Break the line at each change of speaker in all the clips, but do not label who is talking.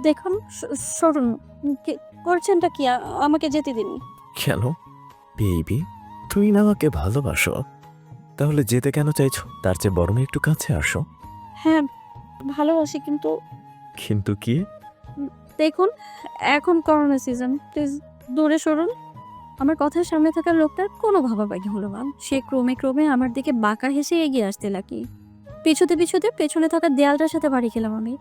দেখুন, সরুন। করছেনটা কি? আমাকে যেতে দিন।
কেন বেবি, তুই না আমাকে ভালোবাসো? তাহলে যেতে কেন চাইছো? তার চেয়ে বরং একটু কাছে আসো।
হ্যাঁ, ভালোবাসি কিন্তু
কিন্তু কি?
উম দেখুন, এখন করোনা সিজন। প্লিজ দূরে সরুন। আমার কথার সামনে থাকা লোকটার কোনো ভাবাবাগি হলো না। সে ক্রমে আমার দিকে বাঁকা হেসে এগিয়ে আসতে লাগি। পিছুতে পেছনে থাকা দেয়ালটার সাথে বাড়ি খেলাম আমি।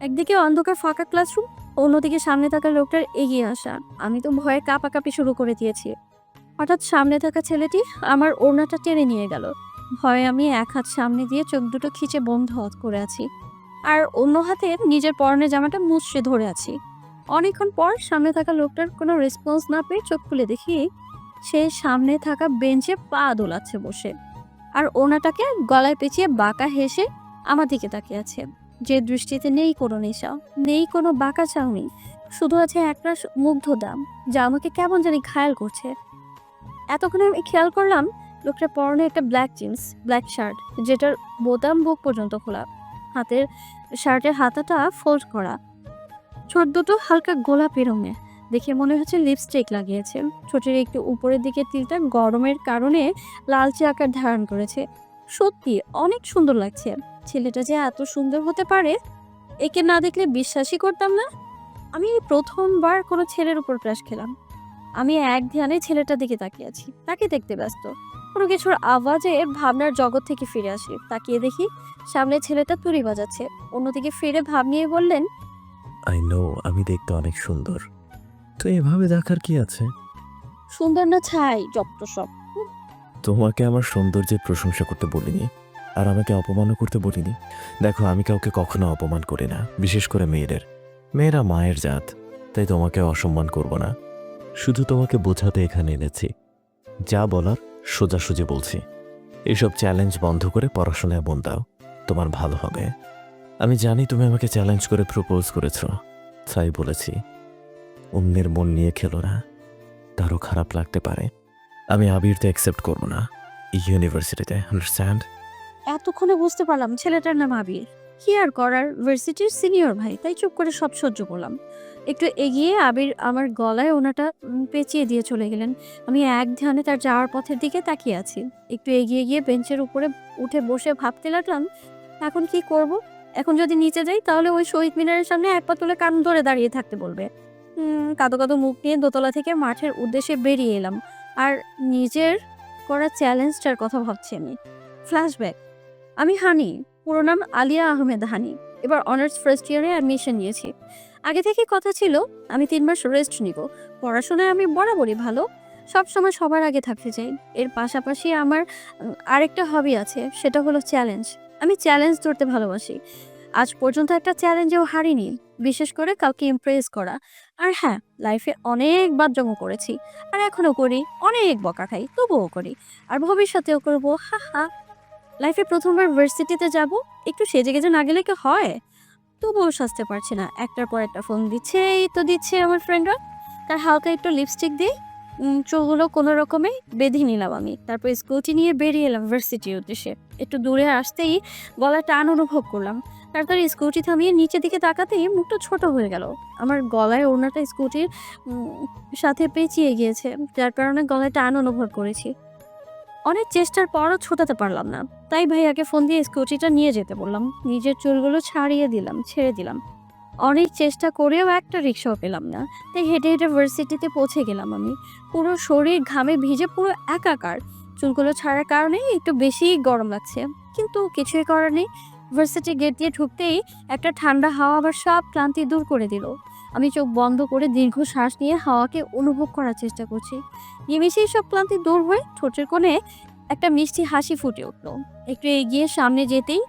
একদিকে অন্ধকার ফাঁকা ক্লাসরুম, অন্যদিকে সামনে থাকা লোকটার এগিয়ে আসা। আমি তো ভয়ে কাঁপাকাঁপি শুরু করে দিয়েছি। হঠাৎ সামনে থাকা ছেলেটি আমার ওড়নাটা টেনে নিয়ে গেল। ভয়ে আমি এক হাত সামনে দিয়ে চোখ দুটো খিচে বন্ধ করে আছি, আর অন্য হাতে নিজের পরনের জামাটা মুচড়ে ধরে আছি। অনেকক্ষণ পর সামনে থাকা লোকটার কোনো রেসপন্স না পেয়ে চোখ খুলে দেখি সে সামনে থাকা বেঞ্চে পা দোলাচ্ছে বসে, আর ওনাটাকে গলায় পেঁচিয়ে বাঁকা হেসে আমার দিকে তাকিয়ে আছে। যে দৃষ্টিতে নেই কোনো নেশা, নেই কোনো বাঁকা চাউনি, শুধু আছে একটা মুগ্ধ দাম, যা আমাকে কেমন জানি ঘায়াল করছে। এতক্ষণে আমি খেয়াল করলাম লোকটার পরনে একটা ব্ল্যাক জিন্স, ব্ল্যাক শার্ট, যেটার বোতাম বুক পর্যন্ত খোলা, হাতের শার্টের হাতাটা ফোল্ড করা, ঠোঁট দুটো হালকা গোলাপি রঙের, দেখে মনে হচ্ছে লিপস্টিক লাগিয়েছে। ঠোঁটের একটু উপরের দিকে তিলটা গরমের কারণে লালচে আকার ধারণ করেছে। সত্যি অনেক সুন্দর লাগছে। ছেলেটা যে এত সুন্দর হতে পারে, একে না দেখলে বিশ্বাসই করতাম না। আমি এই প্রথমবার কোনো ছেলের উপর ক্রাশ খেলাম। আমি এক ধ্যানে ছেলেটার দিকে তাকিয়ে আছি, তাকে দেখতে ব্যস্ত। কোনো কিছুর আওয়াজে ভাবনার জগৎ থেকে ফিরে আসি। তাকিয়ে দেখি সামনে ছেলেটা তুড়ি বাজাচ্ছে। অন্যদিকে ফিরে ভাব নিয়ে বললেন,
আই নো আমি দেখতে অনেক সুন্দর, তো এভাবে দেখার কি আছে?
সুন্দর না ছাই যত সব।
তোমাকে আমার সৌন্দর্যের প্রশংসা করতে বলিনি, আর আমাকে অপমানও করতে বলিনি। দেখো, আমি কাউকে কখনো অপমান করি না, বিশেষ করে মেয়েরা মায়ের জাত, তাই তোমাকে অসম্মান করব না। শুধু তোমাকে বোঝাতে এখানে এনেছি। যা বলার সোজাসুজি বলছি। এসব চ্যালেঞ্জ বন্ধ করে পড়াশোনায় মন দাও, তোমার ভালো হবে। আমি জানি তুমি আমাকে চ্যালেঞ্জ করে প্রপোজ করেছ, তাই বলেছি অন্যের মন নিয়ে খেলো না, তারও খারাপ লাগতে পারে। আমি আবিরতে অ্যাকসেপ্ট করব না ইউনিভার্সিটিতে, আন্ডারস্ট্যান্ড?
এতক্ষণে বুঝতে পারলাম ছেলেটার নাম আবির। কি আর করার, ভার্সিটির সিনিয়র ভাই, তাই চুপ করে সব সহ্য করলাম। একটু এগিয়ে আবির আমার গলায় ওনাটা পেঁচিয়ে দিয়ে চলে গেলেন। আমি এক ধ্যানে তার যাওয়ার পথের দিকে তাকিয়ে আছি। একটু এগিয়ে গিয়ে বেঞ্চের উপরে উঠে বসে ভাবতে লাগলাম, এখন কি করব? এখন যদি নিচে যাই তাহলে ওই শহীদ মিনারের সামনে এক পা তুলে কান ধরে দাঁড়িয়ে থাকতে বলবে। কাঁদো কাঁদো মুখ নিয়ে দোতলা থেকে মাঠের উদ্দেশ্যে বেরিয়ে এলাম। আর নিজের করা চ্যালেঞ্জটার কথা ভাবছি আমি। ফ্ল্যাশব্যাক। আমি হানি, পুরো নাম আলিয়া আহমেদ হানি। এবার অনার্স ফার্স্ট ইয়ারে অ্যাডমিশন নিয়েছি। আগে থেকে কথা ছিল আমি ৩ মাস রেস্ট নিব। পড়াশোনায় আমি বরাবরই ভালো, সবসময় সবার আগে থাকতে চাই। এর পাশাপাশি আমার আরেকটা হবি আছে, সেটা হলো চ্যালেঞ্জ। আমি চ্যালেঞ্জ ধরতে ভালোবাসি। আজ পর্যন্ত একটা চ্যালেঞ্জেও হারিনি, বিশেষ করে কাউকে ইমপ্রেস করা। আর হ্যাঁ, লাইফে অনেক বাদজমো করেছি, আর এখনো করি। অনেক বকা খাই, তবুও করি। আর ভবিষ্যতেও করবো, হা হা। লাইফে প্রথমবার ভার্সিটিতে যাব, একটু সেজে গেজে না গেলে কি হয়? তবুও সাজতে পারছি না। একটার পর একটা ফোন দিচ্ছে, এই তো দিচ্ছে আমার ফ্রেন্ডরা। তার হালকা একটু লিপস্টিক দিয়ে চুলগুলো কোনো রকমে বেঁধে নিলাম আমি। তারপর স্কুটি নিয়ে বেরিয়ে এলাম ভার্সিটির উদ্দেশ্যে। একটু দূরে আসতেই গলার টান অনুভব করলাম। তাড়াতাড়ি স্কুটি থামিয়ে নিচের দিকে তাকাতেই মুখটা ছোট হয়ে গেল। আমার গলায় ওড়নাটা স্কুটির সাথে পেঁচিয়ে গিয়েছে, যার কারণে গলায় টান অনুভব করেছি। অনেক চেষ্টার পরও ছোটাতে পারলাম না। তাই ভাইয়াকে ফোন দিয়ে স্কুটিটা নিয়ে যেতে বললাম। নিজের চুলগুলো ছেড়ে দিলাম। অনেক চেষ্টা করেও একটা রিক্সাও পেলাম না। তাই হেঁটে হেঁটে ভার্সিটিতে পৌঁছে গেলাম আমি। পুরো শরীর ঘামে ভিজে পুরো একাকার। চুলগুলো ছাড়ার কারণে একটু বেশিই গরম লাগছে। কিন্তু কিছুই করার নেই। ভার্সিটি গেট দিয়ে ঢুকতেই একটা ঠান্ডা হাওয়া আমার সব ক্লান্তি দূর করে দিল। আমি চোখ বন্ধ করে দীর্ঘ শ্বাস নিয়ে হাওয়াকে অনুভব করার চেষ্টা করছি। নিমেষেই সব ক্লান্তি দূর হয়ে ঠোঁটের কোণে একটা মিষ্টি হাসি ফুটে উঠল। একটু এগিয়ে সামনে যেতেই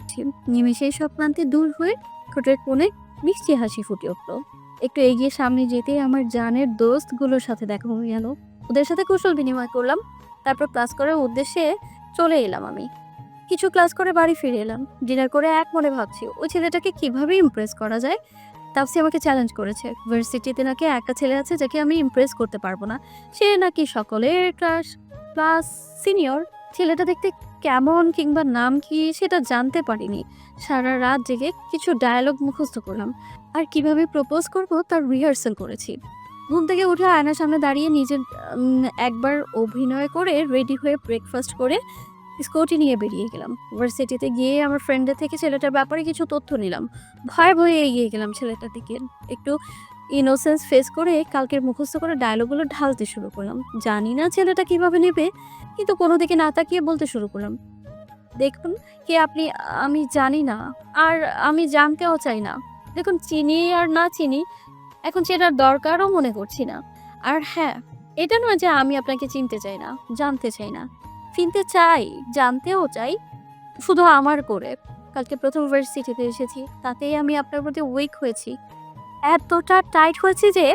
নিমেষেই সব ক্লান্তি দূর হয়ে ঠোঁটের কোণে মিষ্টি হাসি ফুটে উঠল। একটু এগিয়ে সামনে যেতেই আমার জানের দোস্তগুলোর সাথে দেখা হয়ে গেল। ওদের সাথে কুশল বিনিময় করলাম। তারপর ক্লাস করার উদ্দেশ্যে চলে এলাম আমি। কিছু ক্লাস করে বাড়ি ফিরে এলাম। ডিনার করে এক মনে ভাবছি ওই ছেলেটাকে কিভাবে ইমপ্রেস করা যায়। তাপসি আমাকে চ্যালেঞ্জ করেছে, ভার্সিটিতে নাকি একটা ছেলে আছে যাকে আমি ইমপ্রেস করতে পারবো না। সে নাকি সকলের ক্লাস ক্লাস সিনিয়র। ছেলেটা দেখতে কেমন কিংবা নাম কি সেটা জানতে পারিনি। সারা রাত জেগে কিছু ডায়ালগ মুখস্থ করলাম। আর কিভাবে প্রপোজ করব তার রিহার্সাল করেছি। ঘুম থেকে উঠে আয়নার সামনে দাঁড়িয়ে নিজের একবার অভিনয় করে রেডি হয়ে ব্রেকফাস্ট করে স্কুটি নিয়ে বেরিয়ে গেলাম। ভার্সিটিতে গিয়ে আমার ফ্রেন্ডের থেকে ছেলেটার ব্যাপারে কিছু তথ্য নিলাম। ভয়ে ভয়ে এগিয়ে গেলাম ছেলেটার দিকে। একটু ইনোসেন্স ফেস করে কালকের মুখস্থ করে ডায়লগগুলো ঢালতে শুরু করলাম। জানি না ছেলেটা কিভাবে নেবে, কিন্তু কোনো দিকে না তাকিয়ে বলতে শুরু করলাম, দেখুন কে আপনি, আমি জানি না, আর আমি জানতেও চাই না। দেখুন চিনি আর না চিনি, এখন চেনার দরকারও মনে করছি না। আর হ্যাঁ, এটা নয় যে আমি আপনাকে চিনতে চাই না, জানতে চাই না, চিনতে চাই, জানতেও চাই, শুধু আমার করে। কালকে প্রথম ভার্সিটিতে এসেছি, তাতেই আমি আপনার প্রতি উইক হয়েছি, এতটা টাইট হয়েছি যে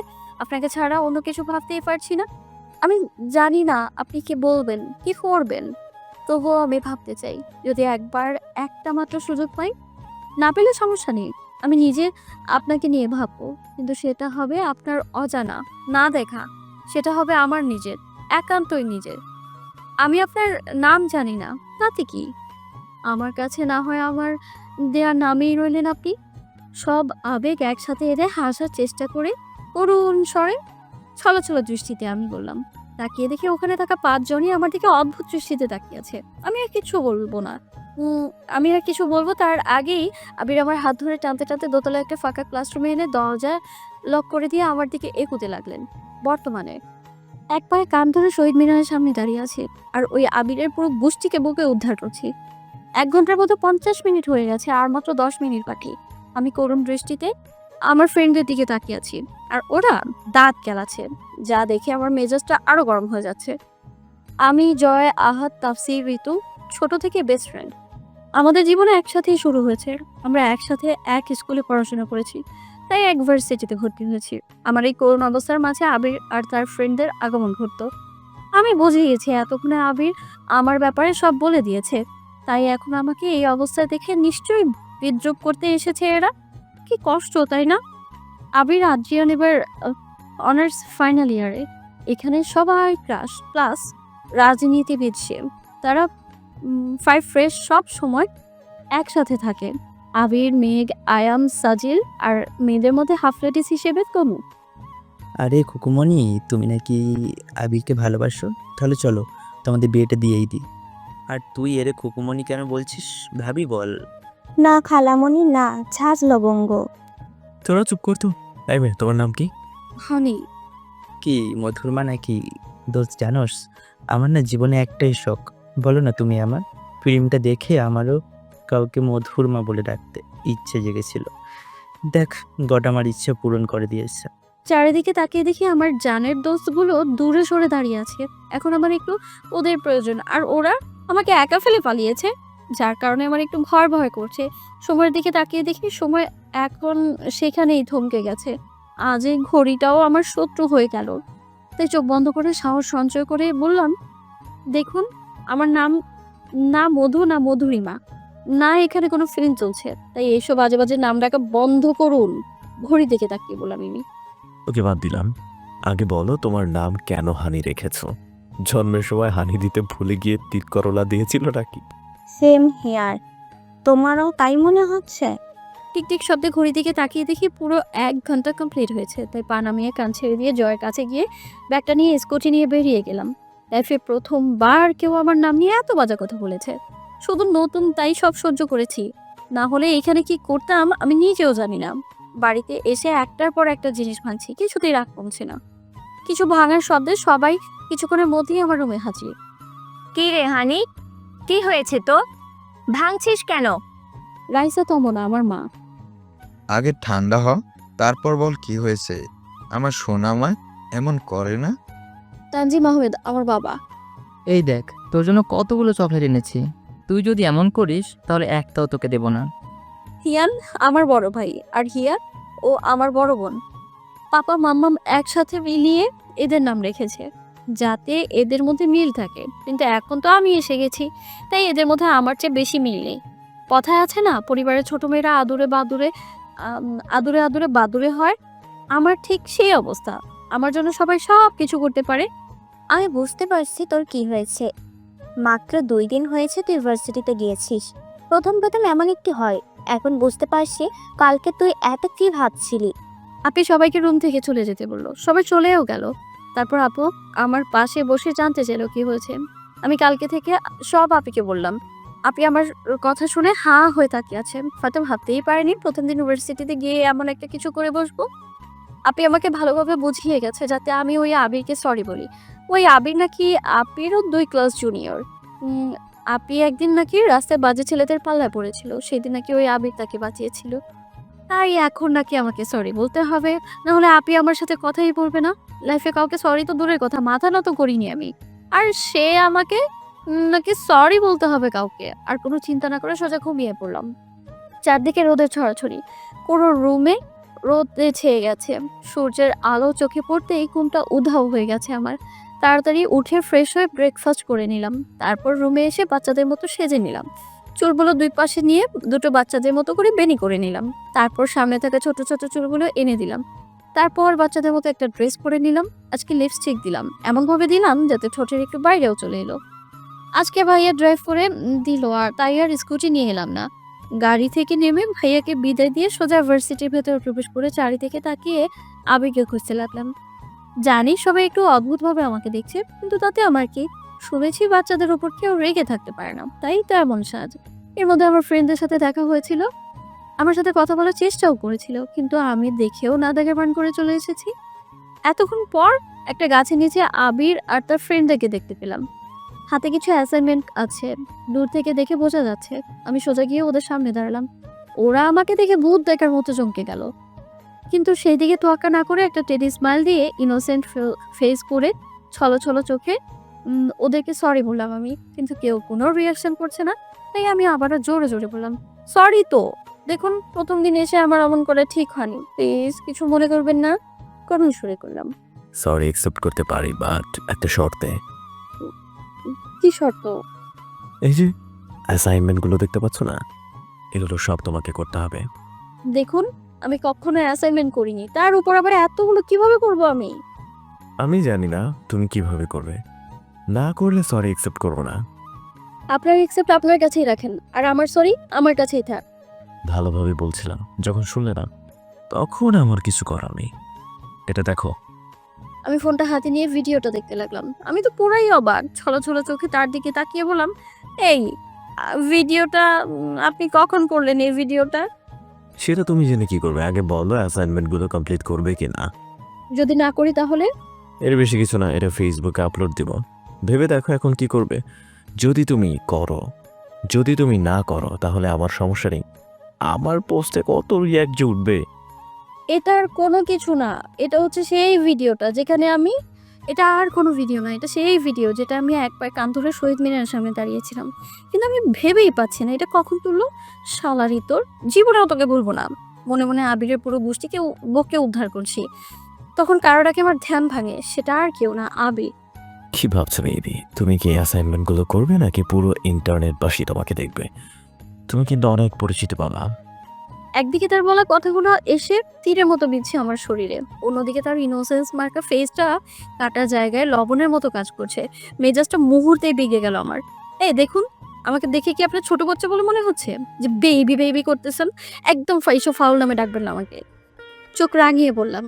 আপনাকে ছাড়া অন্য কিছু ভাবতেই পারছি না। আমি জানি না আপনি কি বলবেন, কি করবেন, তবুও আমি ভাবতে চাই। যদি একবার একটা মাত্র সুযোগ পাই, না পেলে সমস্যা নেই, আমি নিজে আপনাকে নিয়ে ভাববো, কিন্তু সেটা হবে আপনার অজানা, না দেখা, সেটা হবে আমার নিজের, একান্তই নিজের। আমি আপনার নাম জানি না, তাতে কি? আমার কাছে না হয় আমার দেয়া নামেই রইলেন আপনি। সব আবেগ একসাথে এনে হাসার চেষ্টা করে করুণ স্বরে ছলছল দৃষ্টিতে আমি বললাম। তাকিয়ে দেখি ওখানে থাকা ৫ জনই আমার দিকে অদ্ভুত দৃষ্টিতে তাকিয়ে আছে। আমি আর কিছু বলবো না। আমি আর কিছু বলবো তার আগেই আবির আমার হাত ধরে টানতে টানতে দোতলায় একটা ফাঁকা ক্লাসরুমে এনে দরজা লক করে দিয়ে আমার দিকে এগোতে লাগলেন। বর্তমানে এক পায়ে কান ধরে শহীদ মিনারের সামনে দাঁড়িয়ে আছি, আর ওই আবিরের পুরো গোষ্ঠীকে বুকে উদ্ধার করছি। ১ ঘন্টার মতো ৫০ মিনিট হয়ে গেছে, আর মাত্র ১০ মিনিট বাকি। আমি করুণ দৃষ্টিতে আমার ফ্রেন্ডদের দিকে তাকিয়ে আছি, আর ওরা দাঁত কেলাচ্ছে, যা দেখে আমার মেজাজটা আরো গরম হয়ে যাচ্ছে। আমি, জয়, আহাদ, তাফসির, ঋতু ছোট থেকে বেস্ট ফ্রেন্ড। আমাদের জীবনে একসাথেই শুরু হয়েছে। আমরা একসাথে এক স্কুলে পড়াশোনা করেছি, তাই এক ভার্সিটিতে ভর্তি হয়েছি। আমার এই করুণ অবস্থার মাঝে আবির আর তার ফ্রেন্ডদের আগমন ঘটতো। আমি বুঝে গেছি এতক্ষণে আবির আমার ব্যাপারে সব বলে দিয়েছে, তাই এখন আমাকে এই অবস্থায় দেখে নিশ্চয়ই বিদ্রুপ করতে এসেছে এরা। কি কষ্ট, তাই না? আবির আদ্রিয়ান এবার অনার্স ফাইনাল ইয়ারে। এখানে সবাই ক্রাশ, প্লাস রাজনীতিবিদ সে। তারা 5 ফ্রেশ সব সময় একসাথে থাকে। আবির, মেঘ, আয়াম, সাজিল, আর মেয়েদের মধ্যে হাফলেটিস হিসেবে তনু।
আরে খুকুমণি, তুমি নাকি আবিরকে ভালোবাসো? তাহলে চলো তোমাদের বিয়েটা দিয়েই দিই। আর তুই এরে খুকুমণি কেন বলছিস? ভাবি বল।
না খালামণি না, ঝাঁজ লবঙ্গ।
তোরা চুপ করতো। এই মেয়ে, তোমার নাম কি?
হানি।
কি মধুরমা নাকি? দোস্ত জানোস, আমার না জীবনে একটাই শখ, বলো না তুমি আমার। ফিল্মটা দেখে আমারও কাউকে মধুরমা বলে ডাকতে ইচ্ছে জেগেছিল। দেখ, গড আমার ইচ্ছে পূরণ করে দিয়েছে।
চারিদিকে তাকিয়ে দেখি আমার জানের দোস্তগুলো দূরে সরে দাঁড়িয়ে আছে। এখন আমার একটু ওদের প্রয়োজন, আর ওরা আমাকে একা ফেলে পালিয়েছে, যার কারণে আমার একটু ভয় ভয় করছে। সময়ের দিকে তাকিয়ে দেখি সময় এখন সেখানেই থমকে গেছে। আজ এই ঘড়িটাও আমার শত্রু হয়ে গেল। তাই চোখ বন্ধ করে সাহস সঞ্চয় করে বললাম, দেখুন আমার নাম না মধু, না মধুরিমা, না এখানে কোনো ফিল্ম চলছে, তাই এইসব বাজে বাজে নাম ডাকা বন্ধ করুন। ঘড়ি দিকে তাকিয়ে বললাম আমি।
ওকে, বাদ দিলাম। আগে বলো, তোমার নাম কেন হানি রেখেছো? জন্মের সময় হানি দিতে ভুলে গিয়ে তিত করলা দিয়েছিল নাকি?
সেম হেয়ার, তোমারও তাই মনে হচ্ছে?
টিকটিক শব্দে ঘড়ি দিকে তাকিয়ে দেখি পুরো 1 ঘন্টা কমপ্লিট হয়েছে। তাই পা নামিয়ে কান ছেড়ে দিয়ে জয়ের কাছে গিয়ে ব্যাগটা নিয়ে স্কুটি নিয়ে বেরিয়ে গেলাম। লাইফে প্রথমবার কেউ আমার নাম নিয়ে এত বাজে কথা বলেছে। শুধু নতুন তাই সব সহ্য করেছি, না হলে এখানে কি করতাম আমি নিজেও জানি না। বাড়িতে এসে একটার পর একটা জিনিস ভাঙছি, কিছুতেই রাগ কমছে না। কিছু ভাঙার শব্দে সবাই কিছুক্ষণের মধ্যেই আমার রুমে হাজির।
কি রে হানি, কি হয়েছে তো? ভাঙছিস কেন?
রাইসা তমনা আমার মা।
আগে ঠান্ডা হ, তারপর বল কি হয়েছে। আমার সোনা মা এমন করে না।
তানজিম আহমেদ আমার বাবা।
এই দেখ, তোর জন্য কতগুলো চকলেট এনেছি। তুই যদি এমন করিস তাহলে একটাও তোকে দেব না।
হিয়ান আমার বড় ভাই, আর হিয়া ও আমার বড় বোন। পাপা মাম্মাম একসাথে মিলিয়ে এদের নাম রেখেছে, যাতে এদের মধ্যে মিল থাকে। কিন্তু এখন তো আমি এসে গেছি, তাই এদের মধ্যে আমার চেয়ে বেশি মিল নেই। কথায় আছে না, পরিবারের ছোট মেয়েরা আদুরে বাদুরে আদুরে আদুরে বাদুরে হয়। আমার ঠিক সেই অবস্থা। আমার জন্য সবাই সব কিছু করতে পারে।
আমি বুঝতে পারছি তোর কি হয়েছে। মাত্র 2 দিন হয়েছে তুই ভার্সিটিতে গিয়েছিস। প্রথম প্রথম এমন একটি হয়, এখন বুঝতে পারছি কালকে তুই এত কি ভাবছিলি।
আপনি সবাইকে রুম থেকে চলে যেতে বললো, সবাই চলেও গেল। তারপর আপু আমার পাশে বসে জানতে চাইলো কি হয়েছে। আমি কালকে থেকে সব আপিকে বললাম। আপনি আমার কথা শুনে হাঁ হয়ে তাকিয়ে আছে, হয়তো ভাবতেই পারেনি প্রথম দিন ইউনিভার্সিটিতে গিয়ে এমন একটা কিছু করে বসবো। আপনি আমাকে ভালোভাবে বুঝিয়ে গেছে যাতে আমি ওই আবিরকে সরি বলি। ওই আবির নাকি আপিরও 2 ক্লাস জুনিয়র। আপি একদিন নাকি রাস্তায় বাজে ছেলেদের পাল্লায় পড়েছিল, সেদিন নাকি ওই আবির তাকে বাঁচিয়েছিল। তাই এখন নাকি আমাকে সরি বলতে হবে, না হলে আপি আমার সাথে কথাই বলবে না। লাইফে কাউকে সরি তো দূরের কথা, মাথা নত করিনি আমি। আর সে আমাকে নাকি সরি বলতে হবে কাউকে। আর কোনো চিন্তা না করে সোজা ঘুমিয়ে পড়লাম। চারদিকে রোদের ছড়াছড়ি, পুরো রুমে রোদে ছেয়ে গেছে। সূর্যের আলো চোখে পড়তেই ঘুমটা উধাও হয়ে গেছে আমার। তাড়াতাড়ি উঠে ফ্রেশ হয়ে ব্রেকফাস্ট করে নিলাম। তারপর রুমে এসে বাচ্চাদের মতো সেজে নিলাম। চুলগুলো 2 পাশে নিয়ে দুটো বাচ্চাদের মতো করে বেনি করে নিলাম। তারপর সামনে থাকা ছোট ছোট চুলগুলো এনে দিলাম। তারপর বাচ্চাদের মতো একটা ড্রেস পরে নিলাম। আজকে লিপস্টিক দিলাম, এমনভাবে দিলাম যাতে ঠোঁটের একটু বাইরেও চলে এলো। আজকে ভাইয়া ড্রাইভ করে দিল, আর তাই আর স্কুটি নিয়ে এলাম না। গাড়ি থেকে নেমে ভাইয়াকে বিদায় দিয়ে সোজা ভার্সিটির ভেতরে প্রবেশ করে চারিদিকে তাকিয়ে আবেগে খুঁজতে লাগলাম। জানি সবাই একটু অদ্ভুতভাবে আমাকে দেখছে, কিন্তু তাতে আমার কি। শুনেছি বাচ্চাদের ওপর কেউ রেগে থাকতে পারে না, তাই তো এমন সাজ। এর মধ্যে আমার ফ্রেন্ডদের সাথে দেখা হয়েছিল, আমার সাথে কথা বলার চেষ্টাও করেছিল, কিন্তু আমি দেখেও না দেখে পান করে চলে এসেছি। এতক্ষণ পর একটা গাছের নিচে আবির আর তার ফ্রেন্ডদেরকে দেখতে পেলাম। হাতে কিছু অ্যাসাইনমেন্ট আছে, দূর থেকে দেখে বোঝা যাচ্ছে। আমি সোজা গিয়ে ওদের সামনে দাঁড়ালাম। ওরা আমাকে দেখে ভূত দেখার মতো চমকে গেল, কিন্তু সেই দিকে তোয়াক্কা না করে একটা টেডি স্মাইল দিয়ে ইনোসেন্ট ফেস করে ছলো ছলো চোখে ওদেরকে সরি বললাম আমি। কিন্তু কেউ কোনো রিয়াকশন করছে না, তাই আমি আবারও জোরে জোরে বললাম, সরি তো। দেখুন প্রথম দিন এসে আমার এমন করে ঠিক হয়নি, প্লিজ কিছু মনে করবেন না। করুণ সুরে করলাম।
সরি অ্যাকসেপ্ট করতে পারি, বাট একটা শর্তে।
কি শর্ত?
এই যে অ্যাসাইনমেন্টগুলো দেখতে পাচ্ছ না, এগুলো সব তোমাকে করতে হবে।
দেখুন আমি কখনো অ্যাসাইনমেন্ট করিনি, তার উপর আবার এতগুলো কিভাবে করব আমি?
আমি জানি না তুমি কিভাবে করবে, না করলে সরি অ্যাকসেপ্ট করবো না।
আপনার এক্সেপ্ট আপনার কাছেই রাখেন, আর আমার সরি আমার কাছেই থাক।
ভালোভাবে বলছিলাম, যখন শুনলে না তখন আমার কিছু করার নেই। এটা দেখো।
আমি ফোনটা হাতে নিয়ে ভিডিওটা দেখতে লাগলাম। আমি তো পুরাই অবাক, ছলো ছলো চোখে তার দিকে তাকিয়ে বললাম, এই ভিডিওটা আপনি কখন করলেন এই ভিডিওটা?
সেটা তুমি জেনে কি করবে, আগে বলো অ্যাসাইনমেন্টগুলো কমপ্লিট করবে কি না।
যদি না করি তাহলে?
এর বেশি কিছু না, এটা ফেসবুকে আপলোড দিব, ভেবে দেখো এখন কি করবে। যদি তুমি করো, যদি তুমি না করো তাহলে আমার সমস্যা নেই, আমার পোস্টে কত রিয়াক্ট যে উঠবে।
এটার কোনো কিছু না, এটা হচ্ছে সেই ভিডিওটা যেখানে আমি, এটা আর কোনো ভিডিও না, এটা সেই ভিডিও যেটা আমি এক পায়ে কান ধরে শহীদ মিনারের সামনে দাঁড়িয়েছিলাম। কিন্তু আমি ভেবেই পাচ্ছি না এটা কখন তুললো। শালারি তোর, জীবনেও তোকে বলবো না। মনে মনে আবিরের পুরো গোষ্ঠীকে বকে উদ্ধার করছি। তখন কারোটাকে আমার ধ্যান ভাঙে, সেটা আর কেউ না, আবির।
কি ভাবছো বেবি, তুমি কি অ্যাসাইনমেন্টগুলো করবে নাকি পুরো ইন্টারনেটবাসী তোমাকে দেখবে? তুমি কিন্তু অনেক পরিচিত পাবা।
একদিকে তার বলা কথাগুলো এসে তীরের মতো বিচ্ছে আমার শরীরে, অন্যদিকে তার ইনোসেন্স মার্কা ফেসটা কাটা জায়গায় লবণের মতো কাজ করছে। মেজাজটা মুহূর্তেই বিগে গেল আমার। এই দেখুন, আমাকে দেখে কি আপনার ছোট বাচ্চা বলে মনে হচ্ছে যে বেবি বেবি করতেছেন? একদম ফাইসো ফাউল নামে ডাকবেন না আমাকে। চোখ রাঙিয়ে বললাম,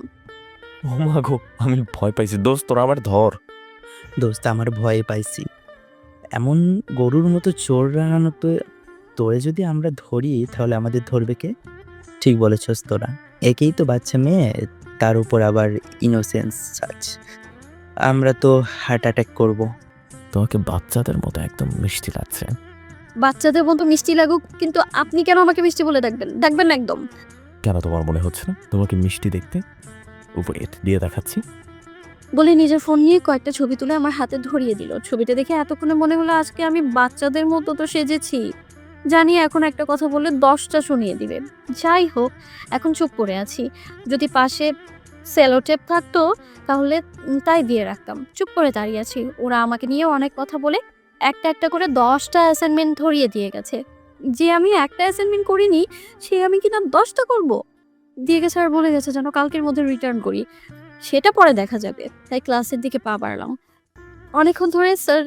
ও মা গো, আমি ভয় পাইছি দোস্ত, তোরা আমার ধর।
দোস্ত আমার ভয়ে পাইছি, এমন গরুর মতো চোর রাঙানো তো তোরে যদি আমরা ধরি তাহলে আমাদের ধরবে কে? ঠিক বলেছস তোরা, একেই তো বাচ্চা মেয়ে, তার উপর আবার ইনোসেন্স সাজ, আমরা তো হার্ট অ্যাটাক করব।
তোমাকে বাচ্চাদের মতো একদম মিষ্টি লাগছে।
বাচ্চাদের মতো মিষ্টি লাগুক, কিন্তু আপনি কেন আমাকে মিষ্টি বলে ডাকবেন? ডাকবেন না একদম।
কেন তোমার মনে হচ্ছে না তোমাকে মিষ্টি দেখতে? ওয়েট দিয়ে দেখাচ্ছি।
বলে নিজের ফোন নিয়ে কয়েকটা ছবি তুলে আমার হাতে ধরিয়ে দিল। ছবিটা দেখে এতক্ষণে মনে হলো আজকে আমি বাচ্চাদের মতো তো সেজেছি। জানি এখন একটা কথা বললে 10টা শুনিয়ে দিবে। যাই হোক, এখন চুপ করে আছি। যদি পাশে সেলোটেপ থাকতো তাহলে তাই দিয়ে রাখতাম। চুপ করে দাঁড়িয়ে আছি। ওরা আমাকে নিয়ে অনেক কথা বলে একটা একটা করে 10টা অ্যাসাইনমেন্ট ধরিয়ে দিয়ে গেছে। যে আমি একটা অ্যাসাইনমেন্ট করিনি সে আমি কিনা 10টা করব। দিয়ে গেছে আর বলে গেছে যেন কালকের মধ্যে রিটার্ন করি, সেটা পরে দেখা যাবে। তাই ক্লাসের দিকে পা বাড়লাম। অনেকক্ষণ ধরে স্যার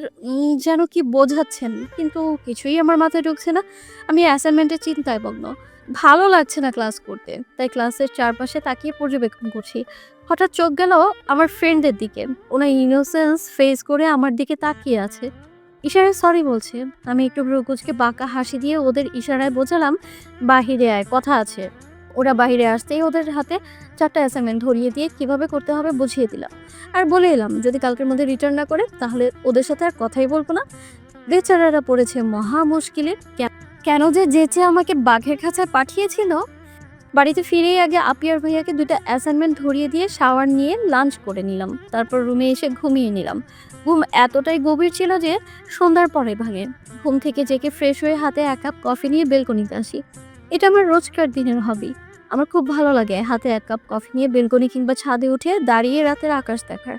যেন কি বোঝাচ্ছেন, কিন্তু কিছুই আমার মাথায় ঢুকছে না। আমি অ্যাসাইনমেন্টের চিন্তায় মগ্ন। ভালো লাগছে না ক্লাস করতে, তাই ক্লাসের চারপাশে তাকিয়ে পর্যবেক্ষণ করছি। হঠাৎ চোখ গেল আমার ফ্রেন্ডদের দিকে। ওনার ইনোসেন্স ফেস করে আমার দিকে তাকিয়ে আছে, ইশারায় সরি বলছে। আমি একটু ভ্রুকুচকে বাঁকা হাসি দিয়ে ওদের ইশারায় বোঝালাম বাহিরে আয়, কথা আছে। ওরা বাহিরে আসতেই ওদের হাতে 4টা অ্যাসাইনমেন্ট ধরিয়ে দিয়ে কিভাবে করতে হবে বুঝিয়ে দিলাম, আর বলে এলাম যদি কালকের মধ্যে রিটার্ন না করে তাহলে ওদের সাথে আর কথাই বলবো না। বেচারারা পড়েছে মহা মুশকিলে। কেন যে যেচে আমাকে বাঘের খাঁচায় পাঠিয়েছিল। বাড়িতে ফিরেই আগে আপিয়ার ভাইয়াকে 2টা অ্যাসাইনমেন্ট ধরিয়ে দিয়ে শাওয়ার নিয়ে লাঞ্চ করে নিলাম, তারপর রুমে এসে ঘুমিয়ে নিলাম। ঘুম এতটাই গভীর ছিল যে সন্ধ্যার পরে ভাঙে। ঘুম থেকে জেগে ফ্রেশ হয়ে হাতে 1 কাপ কফি নিয়ে বেলকনিতে আসি। এটা আমার রোজকার দিনের হবি। আমার খুব ভালো লাগে হাতে 1 কাপ কফি নিয়ে বেলকনি কিংবা ছাদে উঠে দাঁড়িয়ে রাতের আকাশ দেখার।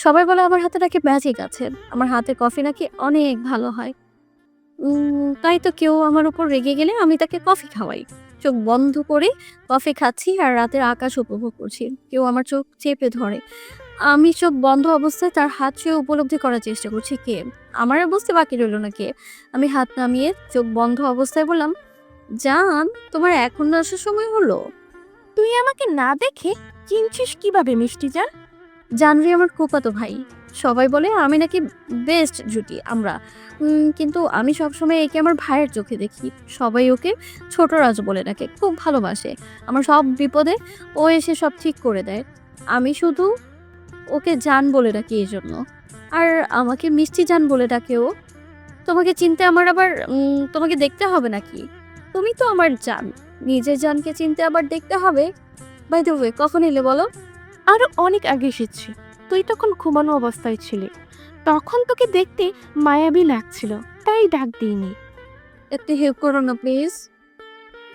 সবাই বলে আমার হাতে নাকি ম্যাজিক আছে, আমার হাতে কফি নাকি অনেক ভালো হয়। তাই তো কেউ আমার উপর রেগে গেলে আমি তাকে কফি খাওয়াই। চোখ বন্ধ করে কফি খাচ্ছি আর রাতের আকাশ উপভোগ করছি। কেউ আমার চোখ চেপে ধরে, আমি চোখ বন্ধ অবস্থায় তার হাত ছুঁয়ে উপলব্ধি করার চেষ্টা করছি কে। আমার আর বুঝতে বাকি রইল না কে। আমি হাত নামিয়ে চোখ বন্ধ অবস্থায় বললাম, জান তোমার এখন না আসার সময় হলো।
তুই আমাকে না দেখে চিনছিস কিভাবে মিষ্টি জান?
জানভি আমার ফুফাতো ভাই। সবাই বলে আমি নাকি বেস্ট জুটি আমরা, কিন্তু আমি সবসময় একে আমার ভাইয়ের চোখে দেখি। সবাই ওকে ছোট রাজ বলে ডাকে, খুব ভালোবাসে। আমার সব বিপদে ও এসে সব ঠিক করে দেয়। আমি শুধু ওকে জান বলে ডাকি এই জন্য, আর আমাকে মিষ্টি জান বলে ডাকে ও। তোমাকে চিনতে আমার আবার তোমাকে দেখতে হবে নাকি? তুমি তো আমার জান, নিজের জানকে চিনতে আবার দেখতে হবে? বাই দ্য ওয়ে, কখন এলে বলো?
আরো অনেক আগে এসেছি, তুই তখন ঘুমানো অবস্থায় ছিলি। তখন তোকে দেখতে মায়াবী লাগছিল, তাই ডাক দিইনি।
একটু হেল্প করো না প্লিজ।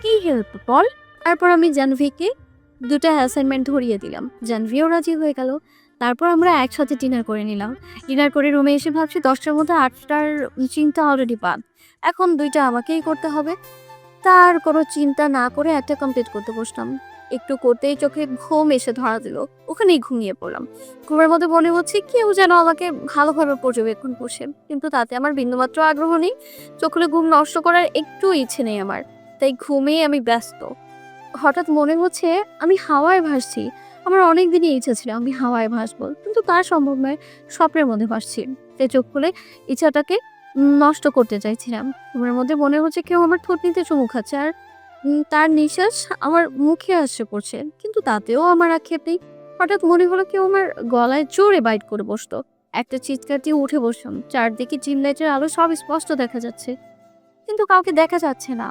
কি হেল্প বল?
তারপর আমি জাহ্নবীকে 2টা অ্যাসাইনমেন্ট ধরিয়ে দিলাম। জাহ্নবীও রাজি হয়ে গেল। তারপর আমরা একসাথে ডিনার করে নিলাম। ডিনার করে রুমে এসে ভাবছি 10টার মধ্যে 8টার চিন্তা অলরেডি বাদ। এখন 2টা আমাকেই করতে হবে। তার কোনো চিন্তা না করে একটা কমপ্লিট করতে বসলাম। একটু করতেই চোখে ঘুম এসে ধরা দিল, ওখানেই ঘুমিয়ে পড়লাম। ঘুমের মধ্যে মনে হচ্ছে কেউ যেন আমাকে ভালোভাবে পর্যবেক্ষণ করছে, কিন্তু তাতে আমার বিন্দুমাত্র আগ্রহ নেই। চোখ খুলে ঘুম নষ্ট করার একটু ইচ্ছে নেই আমার, তাই ঘুমেই আমি ব্যস্ত। হঠাৎ মনে হচ্ছে আমি হাওয়ায় ভাসছি। আমার অনেক দিনই ইচ্ছা ছিল আমি হাওয়ায় ভাসবো, কিন্তু তা সম্ভব নয়। স্বপ্নের মধ্যে ভাসছি, তাই চোখ খুলে ইচ্ছাটাকে নষ্ট করতে চাইছিলাম। ঘুমের মধ্যে মনে হচ্ছে কেউ আমার থুতনিতে চুমু খাচ্ছে, আর তার নিঃশ্বাস আমার মুখে আসছে পড়ছে, কিন্তু তাতেও আমার আক্ষেপ নেই। হঠাৎ মনে হলো কেউ আমার গলায় জোরে বাইট করে বসতো। একটা চিৎকার দিয়ে উঠে বসলাম। চারদিকে জিম লাইটের আলো সব স্পষ্ট দেখা যাচ্ছে, কিন্তু কাউকে দেখা যাচ্ছে না।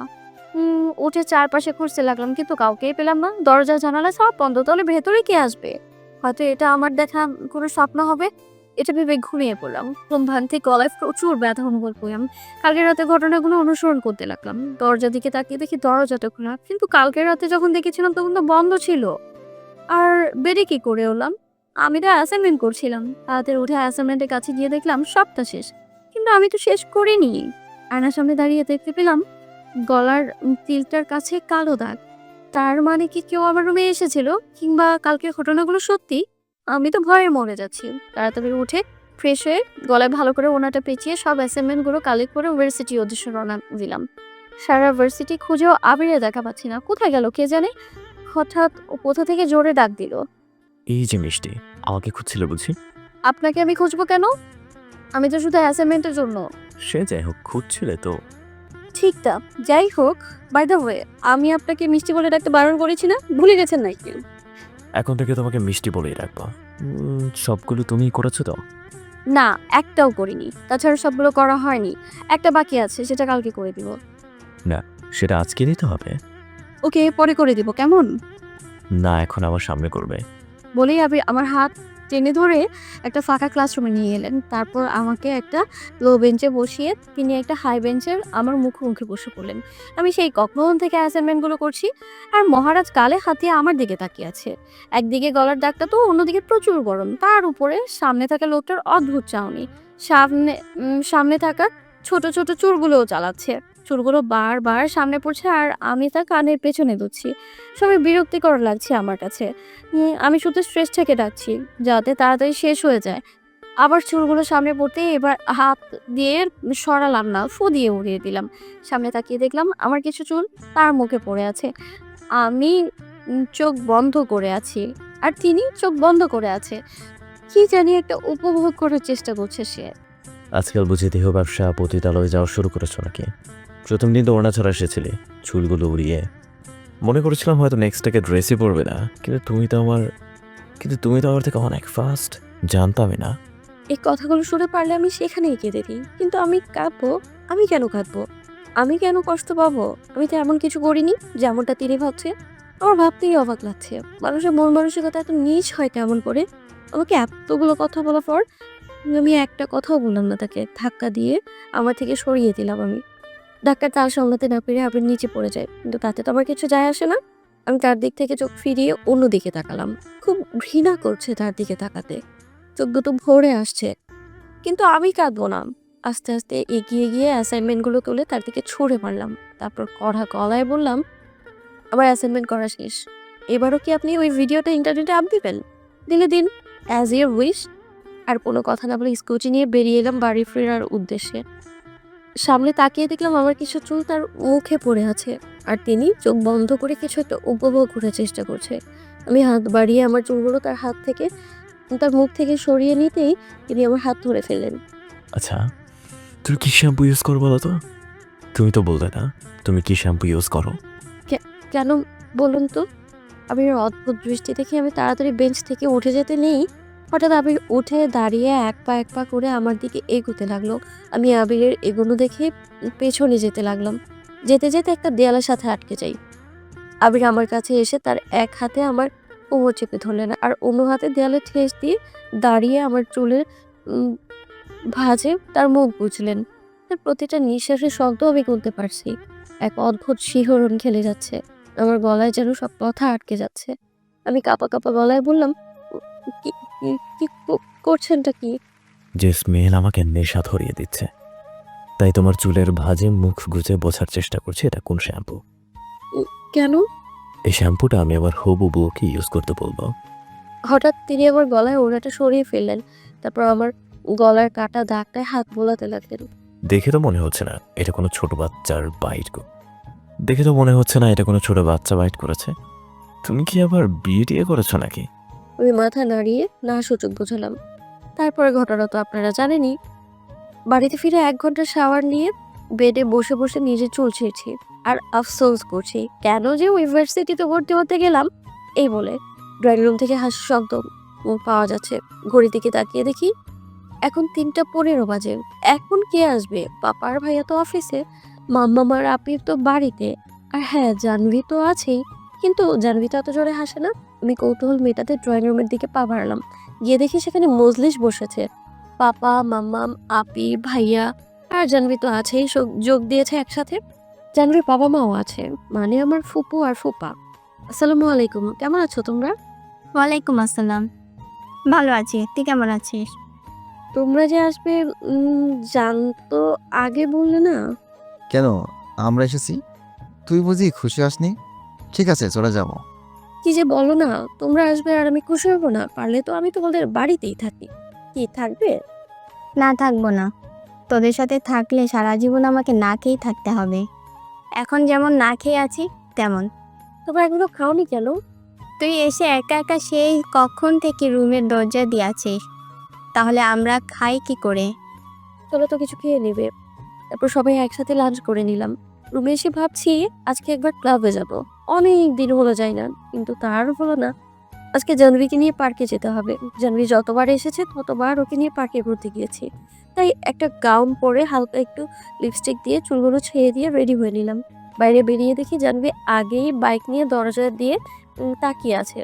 উঠে চারপাশে খুঁজতে লাগলাম, কিন্তু কাউকেই পেলাম না। দরজা জানালা সব বন্ধ, তাহলে ভেতরে কে আসবে? হয়তো এটা আমার দেখা কোনো স্বপ্ন হবে, এটা ভেবে ঘুমিয়ে পড়লাম। ঘুম ভাঙতে গলায় প্রচুর ব্যথা অনুভব করলাম। কালকের রাতে ঘটনাগুলো অনুসরণ করতে লাগলাম। দরজার দিকে তাকিয়ে দেখি দরজাটা খোলা, কিন্তু কালকের রাতে যখন দেখেছিলাম তখন তো বন্ধ ছিল। আর বেডে কি করে হলাম? আমি তো অ্যাসাইনমেন্ট করছিলাম। তাড়াতাড়ি উঠে অ্যাসাইনমেন্টের কাছে গিয়ে দেখলাম সবটা শেষ, কিন্তু আমি তো শেষ করিনি। আয়নার সামনে দাঁড়িয়ে দেখতে পেলাম গলার তিলটার কাছে কালো দাগ। তার মানে কি কেউ আমার রুমে এসেছিল, কিংবা কালকের ঘটনাগুলো সত্যি? আমি তো ভয়ে মরে যাচ্ছি। তাড়াতাড়ি উঠে ফ্রেশ হয়ে গলায় ভালো করে ওনাটা পেঁচিয়ে সব অ্যাসাইনমেন্টগুলো কালেক্ট করে ভার্সিটি উদ্দেশ্যে রওনা দিলাম। সারা ভার্সিটি খুঁজেও আবিরে দেখা পাচ্ছি না, কোথায় গেল কে জানে। হঠাৎ ও কোথা থেকে জোরে ডাক দিল,
এই যে মিষ্টি, আমাকে খুঁজছিল বুঝি?
আপনাকে আমি খুঁজবো কেন? আমি তো শুধু অ্যাসাইনমেন্টের জন্য।
সে যাই হোক, খুঁজছিলে তো।
ঠিক তা, যাই হোক। বাই দ্য ওয়ে, আমি আপনাকে মিষ্টি বলে ডাকতে বারণ করেছি না, ভুলে গেছেন নাকি?
এখন থেকে তোমাকে মিষ্টি বলেই রাখবো। সবগুলো তুমিই করেছো তো?
না, একটাও করিনি। তাছাড়া সবগুলো করা হয়নি, একটা বাকি আছে, সেটা কালকে করে দিব।
সেটা আজকে দিতে হবে?
ওকে, পরে করে দিব, কেমন?
না, এখন আমার সামনে করবে।
বলেই আমার হাত টেনে ধরে একটা ফাঁকা ক্লাসরুমে নিয়ে এলেন। তারপর আমাকে একটা লো বেঞ্চে বসিয়ে তিনি একটা হাই বেঞ্চের আমার মুখোমুখি বসে পড়লেন। আমি সেই কখন থেকে অ্যাসাইনমেন্টগুলো করছি, আর মহারাজ গালে হাতিয়ে আমার দিকে তাকিয়ে আছে। একদিকে গলার দাগটা তো, অন্যদিকে প্রচুর গরম, তার উপরে সামনে থাকা লোকটার অদ্ভুত চাহনি। সামনে থাকা ছোট ছোট চুলগুলোও চালাচ্ছে। চুলগুলো বারবার সামনে পড়ছে, আর আমি তা কানের পেছনে দুচ্ছি। সবই বিরক্তিকর লাগছে আমার কাছে। আমি শুধু স্ট্রেসটাকে ডাকছি যাতে তাড়াতাড়ি শেষ হয়ে যায়। আবার চুলগুলো সামনে পড়তে এবার হাত দিয়ে সরালাম না, ফু দিয়ে উড়িয়ে দিলাম। সামনে তাকিয়ে দেখলাম আমার কিছু চুল তার মুখে পড়ে আছে। আমি চোখ বন্ধ করে আছি আর তিনি চোখ বন্ধ করে আছে। কি জানি একটা উপভোগ করার চেষ্টা করছে সে।
আজকাল বুঝি দেহ ব্যবসা পতিতালয়ে যাওয়া শুরু করেছো নাকি? প্রথম দিন তো ওড়না ছাড়া এসেছিলে, চুলগুলো উড়িয়ে। মনে করেছিলাম হয়তো নেক্সট ডেকে ড্রেসই পরবে না, কিন্তু তুমি তো আমার থেকে অনেক ফাস্ট। জানতামই না।
এই কথাগুলো শুনে পারলে আমি সেখানেই কেঁদে দিই, কিন্তু আমি কাঁদবো? আমি কেন কাঁদবো? আমি কেন কষ্ট পাবো? আমি তো এমন কিছু করিনি যেমনটা তিনি ভাবছে। আমার ভাবতেই অবাক লাগছে, মানুষের মন মানসিকতা এত নীচ হয় কেমন করে। আমাকে এতগুলো কথা বলার পর আমি একটা কথাও বললাম না তাকে। ধাক্কা দিয়ে আমার থেকে সরিয়ে দিলাম আমি। ধাক্কা তার সামলাতে না পেরে আবার নিচে পড়ে যায়, কিন্তু তাতে তো আমার কিছু যায় আসে না। আমি তার দিক থেকে চোখ ফিরিয়ে অন্যদিকে তাকালাম। খুব ঘৃণা করছে তার দিকে তাকাতে, চোখ দুটো ভরে আসছে, কিন্তু আমি কাঁদবো না। আস্তে আস্তে এগিয়ে গিয়ে অ্যাসাইনমেন্টগুলো তুলে তার দিকে ছুঁড়ে মারলাম। তারপর কড়া গলায় বললাম, আমার অ্যাসাইনমেন্ট করা শেষ। এবারও কি আপনি ওই ভিডিওটা ইন্টারনেটে আপ দিবেন? দিলে দিন, অ্যাজ ইউর উইশ। আর কোনো কথা না বলে স্কুটি নিয়ে বেরিয়ে এলাম বাড়ি ফেরার উদ্দেশ্যে। সামনে তাকিয়ে দেখলাম আমার কিছু চুল তার মুখে পড়ে আছে, আর তিনি চোখ বন্ধ করে কিছু একটা উপভোগ করার চেষ্টা করছে। আমি হাত বাড়িয়ে আমার চুলগুলো তার মুখ থেকে সরিয়ে নিতেই তিনি আমার হাত ধরে ফেললেন।
আচ্ছা, তুমি কি শ্যাম্পু ইউজ করো বলো তো? তুমি তো বলতে না তুমি কি শ্যাম্পু ইউজ করো।
কেন বলুন তো? আবির অদ্ভুত দৃষ্টি দেখে আমি তাড়াতাড়ি বেঞ্চ থেকে উঠে যেতে নেই, হঠাৎ আবির উঠে দাঁড়িয়ে এক পা করে আমার দিকে এগোতে লাগলো। আমি আবিরের এগোনো দেখে পেছনে যেতে লাগলাম। যেতে যেতে একটা দেয়ালের সাথে আটকে যাই। আবির আমার কাছে এসে তার এক হাতে আমার কোমর চেপে ধরলেন, আর অন্য হাতে দেয়ালে ঠেস দিয়ে দাঁড়িয়ে আমার চুলের উম, ভাঁজে তার মুখ বুঝলেন। তার প্রতিটা নিঃশ্বাসের শব্দ আমি শুনতে পারছি। এক অদ্ভুত শিহরণ খেলে যাচ্ছে, আমার গলায় যেন সব কথা আটকে যাচ্ছে। আমি কাঁপা কাঁপা গলায় বললাম, "উম, কি কি কি করছেনটা কি?"
যে স্মেল আমাকে নেশা ধরিয়ে দিচ্ছে, তাই তোমার চুলের ভাঁজে মুখ গুজে বোঝার চেষ্টা করছি এটা কোন শ্যাম্পু।
কেন?
এই শ্যাম্পুটা আমি আমার হবু বউকে ইউজ করতে বলবো।
হঠাৎ তিনি আমার গলায় ওড়নাটা সরিয়ে ফেললেন, তারপর আমার গলার কাটা দাগটায় হাত বোলাতে লাগলেন।
দেখে তো মনে হচ্ছে না এটা কোনো ছোট বাচ্চার বাইট দেখে তো মনে হচ্ছে না এটা কোনো ছোট বাচ্চা বাইট করেছে। তুমি কি আবার বিয়ে টিয়ে করেছো নাকি?
আমি মাথা নাড়িয়ে না সূচক বোঝালাম। তারপরে ঘটনা তো আপনারা জানেনই। বাড়িতে ফিরে 1 ঘন্টা শাওয়ার নিয়ে বেডে বসে বসে নিজের চুল ছিঁড়ছি আর আফসোস করছি কেন যে ইউনিভার্সিটিতে ভর্তি হতে গেলাম। এই বলে ড্রয়িং রুম থেকে হাসির শব্দ পাওয়া যাচ্ছে। ঘড়ির দিকে তাকিয়ে দেখি এখন 3:15 বাজে। এখন কে আসবে? পাপার ভাইয়া তো অফিসে, মাম্মামার আপির তো বাড়িতে, আর হ্যাঁ জাহ্নবী তো আছেই। কিন্তু জাহ্নবী তো এত জোরে হাসে না। আমি কৌতূহল মেটাতে ড্রয়িং রুমের দিকে পা বাড়ালাম। গিয়ে দেখি সেখানে মজলিস বসেছে। পাপা, মাম্মাম, আপি, ভাইয়া আর জাহ্নবী তো আছেই, যোগ দিয়েছে একসাথে। জাহ্নবীর বাবা মাও আছে, মানে আমার ফুপু আর ফুপা। আসসালামু আলাইকুম, কেমন আছো তোমরা?
ওয়ালাইকুম আসসালাম। ভালো আছি, তুই কেমন আছিস?
তোমরা যে আসবে জানতো আগে বললে না?
কেন, আমরা এসেছি, তুই বুঝি খুশি হসনি? ঠিক আছে, চলে যাবো।
কি যে বলো না, তোমরা আসবে আর আমি খুশি হবো না? পারলে তো আমি তোমাদের বাড়িতেই থাকি। কি থাকবে?
না, থাকবো না। তোদের সাথে থাকলে সারা জীবন আমাকে না খেয়েই থাকতে হবে। এখন যেমন না খেয়ে আছি তেমন।
তোমরা এগুলো খাওনি কেন?
তুই এসে একা একা সেই কখন থেকে রুমের দরজা দিয়ে আছিস, তাহলে আমরা খাই কি করে?
চলো তো কিছু খেয়ে নেবে। তারপর সবাই একসাথে লাঞ্চ করে নিলাম। রুমে এসে ভাবছি আজকে একবার ক্লাবে যাব। অনেক দিন হলো যাই না, কিন্তু তার হলো না। আজকে জাহ্নবীকে নিয়ে পার্কে যেতে হবে। জাহ্নবী যতবার এসেছে ততবার ওকে নিয়ে পার্কে ঘুরতে গিয়েছি। তাই একটা গাউন পরে হালকা একটু লিপস্টিক দিয়ে চুলগুলো ছেড়ে দিয়ে রেডি হয়ে নিলাম। বাইরে বেরিয়ে দেখি জাহ্নবী আগেই বাইক নিয়ে দরজা দিয়ে তাকিয়ে আছে।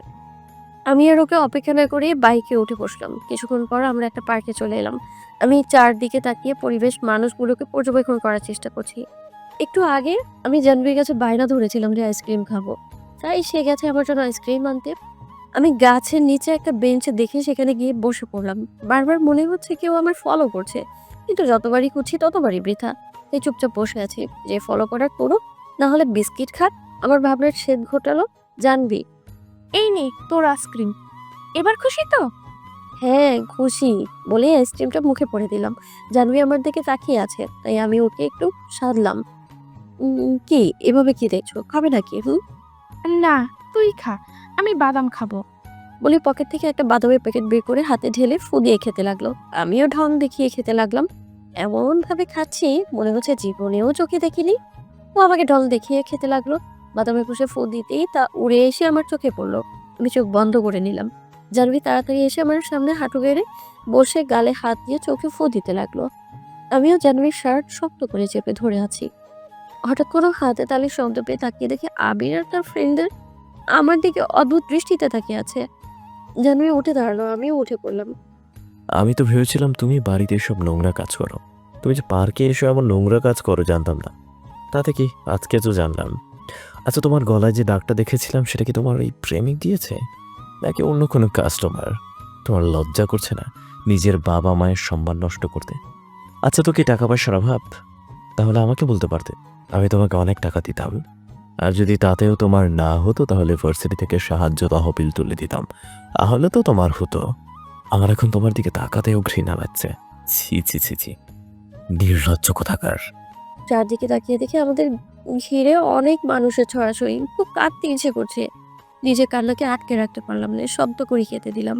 আমি আর ওকে অপেক্ষা না করে বাইকে উঠে বসলাম। কিছুক্ষণ পর আমরা একটা পার্কে চলে এলাম। আমি চারদিকে তাকিয়ে পরিবেশ মানুষগুলোকে পর্যবেক্ষণ করার চেষ্টা করছি। একটু আগে আমি জাহ্নবীর কাছে বায়না ধরেছিলাম যে আইসক্রিম খাবো, তাই সে গেছে আমার জন্য আইসক্রিম আনতে। আমি গাছের নিচে একটা বেঞ্চে দেখে সেখানে গিয়ে বসে পড়লাম। বারবার মনে হচ্ছে কেউ আমার ফলো করছে, কিন্তু যতবারই খুঁজছি ততবারই বৃথা। তাই চুপচাপ বসে আছি, যে ফলো করার করো, না হলে বিস্কিট খাক। আমার ভাবনার ছেদ ঘটালো জাহ্নবী।
এই নে তোর আইসক্রিম। এবার খুশি তো?
হ্যাঁ খুশি বলে আইসক্রিমটা মুখে পড়ে দিলাম। জাহ্নবী আমার দিকে তাকিয়ে আছে, তাই আমি ওকে একটু সাধলাম। কি এভাবে কি দেখছো, খাবে নাকি?
না, তুই খা, আমি বাদাম খাবো।
বলে পকেট থেকে একটা বাদামের প্যাকেট বের করে হাতে ঢেলে ফু দিয়ে খেতে লাগলো। আমিও ঢং দেখিয়ে খেতে লাগলাম। এমন ভাবে খাচ্ছি মনে হচ্ছে জীবনেও চোখে দেখিনি। ও আমাকে ঢং দেখিয়ে খেতে লাগলো। বাদামের কষে ফু দিতেই তা উড়ে এসে আমার চোখে পড়লো। আমি চোখ বন্ধ করে নিলাম। জাহ্নবী তাড়াতাড়ি এসে আমার সামনে হাঁটু গেড়ে বসে গালে হাত দিয়ে চোখে ফু দিতে লাগলো। আমিও জাহ্নবীর শার্ট শক্ত করে চেপে ধরে আছি। হঠাৎ কোনো হাতে তালির শব্দ পেয়ে তাকিয়ে দেখি আবির আর তার ফ্রেন্ডদের আমার দিকে অদ্ভুত দৃষ্টিতে তাকিয়ে আছে। জাহ্নবী উঠে দাঁড়ালো, আমিও উঠে পড়লাম।
আমি তো ভেবেছিলাম তুমি বাড়িতে এসব নোংরা কাজ করো। তুমি যে পার্কে এসে এমন নোংরা কাজ করো জানতাম না। তাতে কি আজকে তো জানলাম। আচ্ছা, তোমার গলায় যে দাগটা দেখেছিলাম সেটা কি তোমার এই প্রেমিক দিয়েছে নাকি অন্য কোনো কাস্টমার? তোমার লজ্জা করছে না নিজের বাবা মায়ের সম্মান নষ্ট করতে? আচ্ছা, তো কি টাকা পয়সার অভাব? তাহলে আমাকে বলতে পারতে, আমি তোমাকে অনেক টাকা দিতাম। আর যদি তাতেও তোমার না হতো তাহলে ভার্সিটি থেকে সাহায্য তহবিল তুলে দিতাম, তাহলে তো তোমার হতো। আমার এখন তোমার দিকে তাকাতেও ঘৃণা লাগছে। ছি ছি ছি ছি, নির্লজ্জ কোথাকার।
চারদিকে তাকিয়ে দেখি আমাদের ঘিরে অনেক মানুষের ছড়াছড়ি। খুব কাঁদতে ইচ্ছে করছে, নিজের কান্নাকে আটকে রাখতে পারলাম না, শব্দ করে খেতে দিলাম।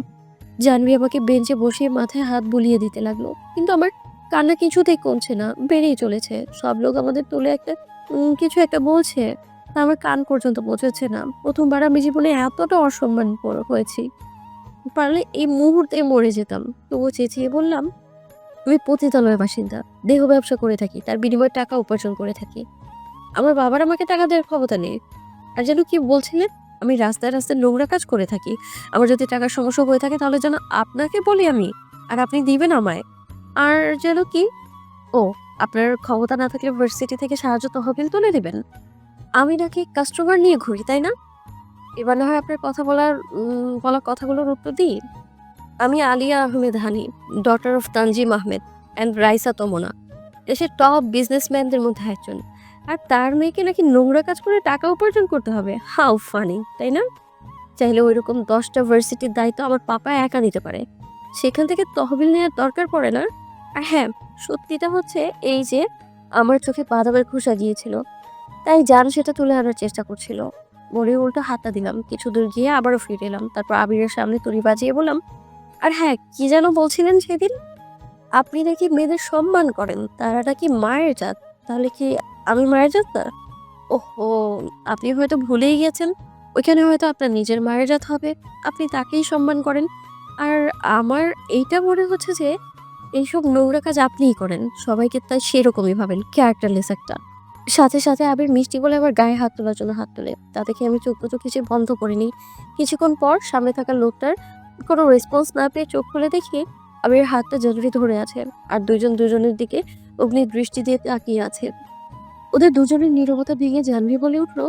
জাহ্নবী আমাকে বেঞ্চে বসিয়ে মাথায় হাত বুলিয়ে দিতে লাগলো, কিন্তু আমার কান্না কিছুতেই কমছে না, বেড়েই চলেছে। সব লোক আমাদের তুলে একটা কিছু একটা বলছে, তা আমার কান পর্যন্ত পৌঁছাচ্ছে না। প্রথমবার আমি জীবনে এতটা অসম্মান হয়েছি। পারলে এই মুহূর্তে মরে যেতাম। তবুও চেঁচিয়ে বললাম, আমি পতিতালয়ের বাসিন্দা, দেহ ব্যবসা করে থাকি, তার বিনিময়ে টাকা উপার্জন করে থাকি। আমার বাবার আমাকে টাকা দেওয়ার ক্ষমতা নেই। আর যেন কি বলছিলেন, আমি রাস্তায় রাস্তায় নোংরা কাজ করে থাকি। আমার যদি টাকার সমস্যা হয়ে থাকে তাহলে যেন আপনাকে বলি আমি, আর আপনি দিবেন আমায়। আর যেন কি, ও আপনার ক্ষমতা না থাকলে ভার্সিটি থেকে সাহায্য তহবিল তুলে দিবেন। আমি নাকি কাস্টমার নিয়ে ঘুরি, তাই না? এবার না হয় আপনার বলা কথাগুলোর উত্তর দিই। আমি Alia Ahmed Hani, daughter of Tanzim Ahmed and Raisa Tamanna, দেশের টপ বিজনেসম্যানদের মধ্যে একজন। আর তার মেয়েকে নাকি নোংরা কাজ করে টাকা উপার্জন করতে হবে। হাউ ফানি, তাই না? চাইলে ওইরকম 10টা ভার্সিটির দায়িত্ব আমার পাপা একা নিতে পারে, সেখান থেকে তহবিল নেওয়ার দরকার পড়ে না। আর হ্যাঁ, সত্যিটা হচ্ছে এই যে আমার চোখে বাদামের খোসা গিয়েছিল, তাই জান সেটা তুলে আনার চেষ্টা করছিল। বলে উল্টো হাতটা দিলাম, কিছু দূর গিয়ে আবারও ফিরে এলাম। তারপর আবিরের সামনে তুড়ি বাজিয়ে বললাম, আর হ্যাঁ, কি যেন বলছিলেন সেদিন? আপনি নাকি মেয়েদের সম্মান করেন, তারা নাকি মায়ের জাত। তাহলে কি আমি মায়ের জাত না? ওহো, আপনি হয়তো ভুলেই গেছেন। ওইখানে হয়তো আপনার নিজের মায়ের জাত হবে, আপনি তাকেই সম্মান করেন। আর আমার এইটা মনে হচ্ছে যে এইসব নোংরা কাজ আপনিই করেন, সবাইকে তাই সেরকমই ভাবেন, ক্যারেক্টারলেস একটা। সাথে সাথে আবির মিষ্টি বলে আবার গায়ে হাত তোলার জন্য হাত তোলে। তা দেখে আমি চোখ দুটো কিছু বন্ধ করিনি। কিছুক্ষণ পর সামনে থাকা লোকটার কোনো রেসপন্স না পেয়ে চোখ খুলে দেখি আবির হাতটা জরুরি ধরে আছে, আর দুজন দুজনের দিকে অগ্নি দৃষ্টি দিয়ে তাকিয়ে আছে। ওদের দুজনের নীরবতা ভেঙে জাহ্নবী বলে উঠলো,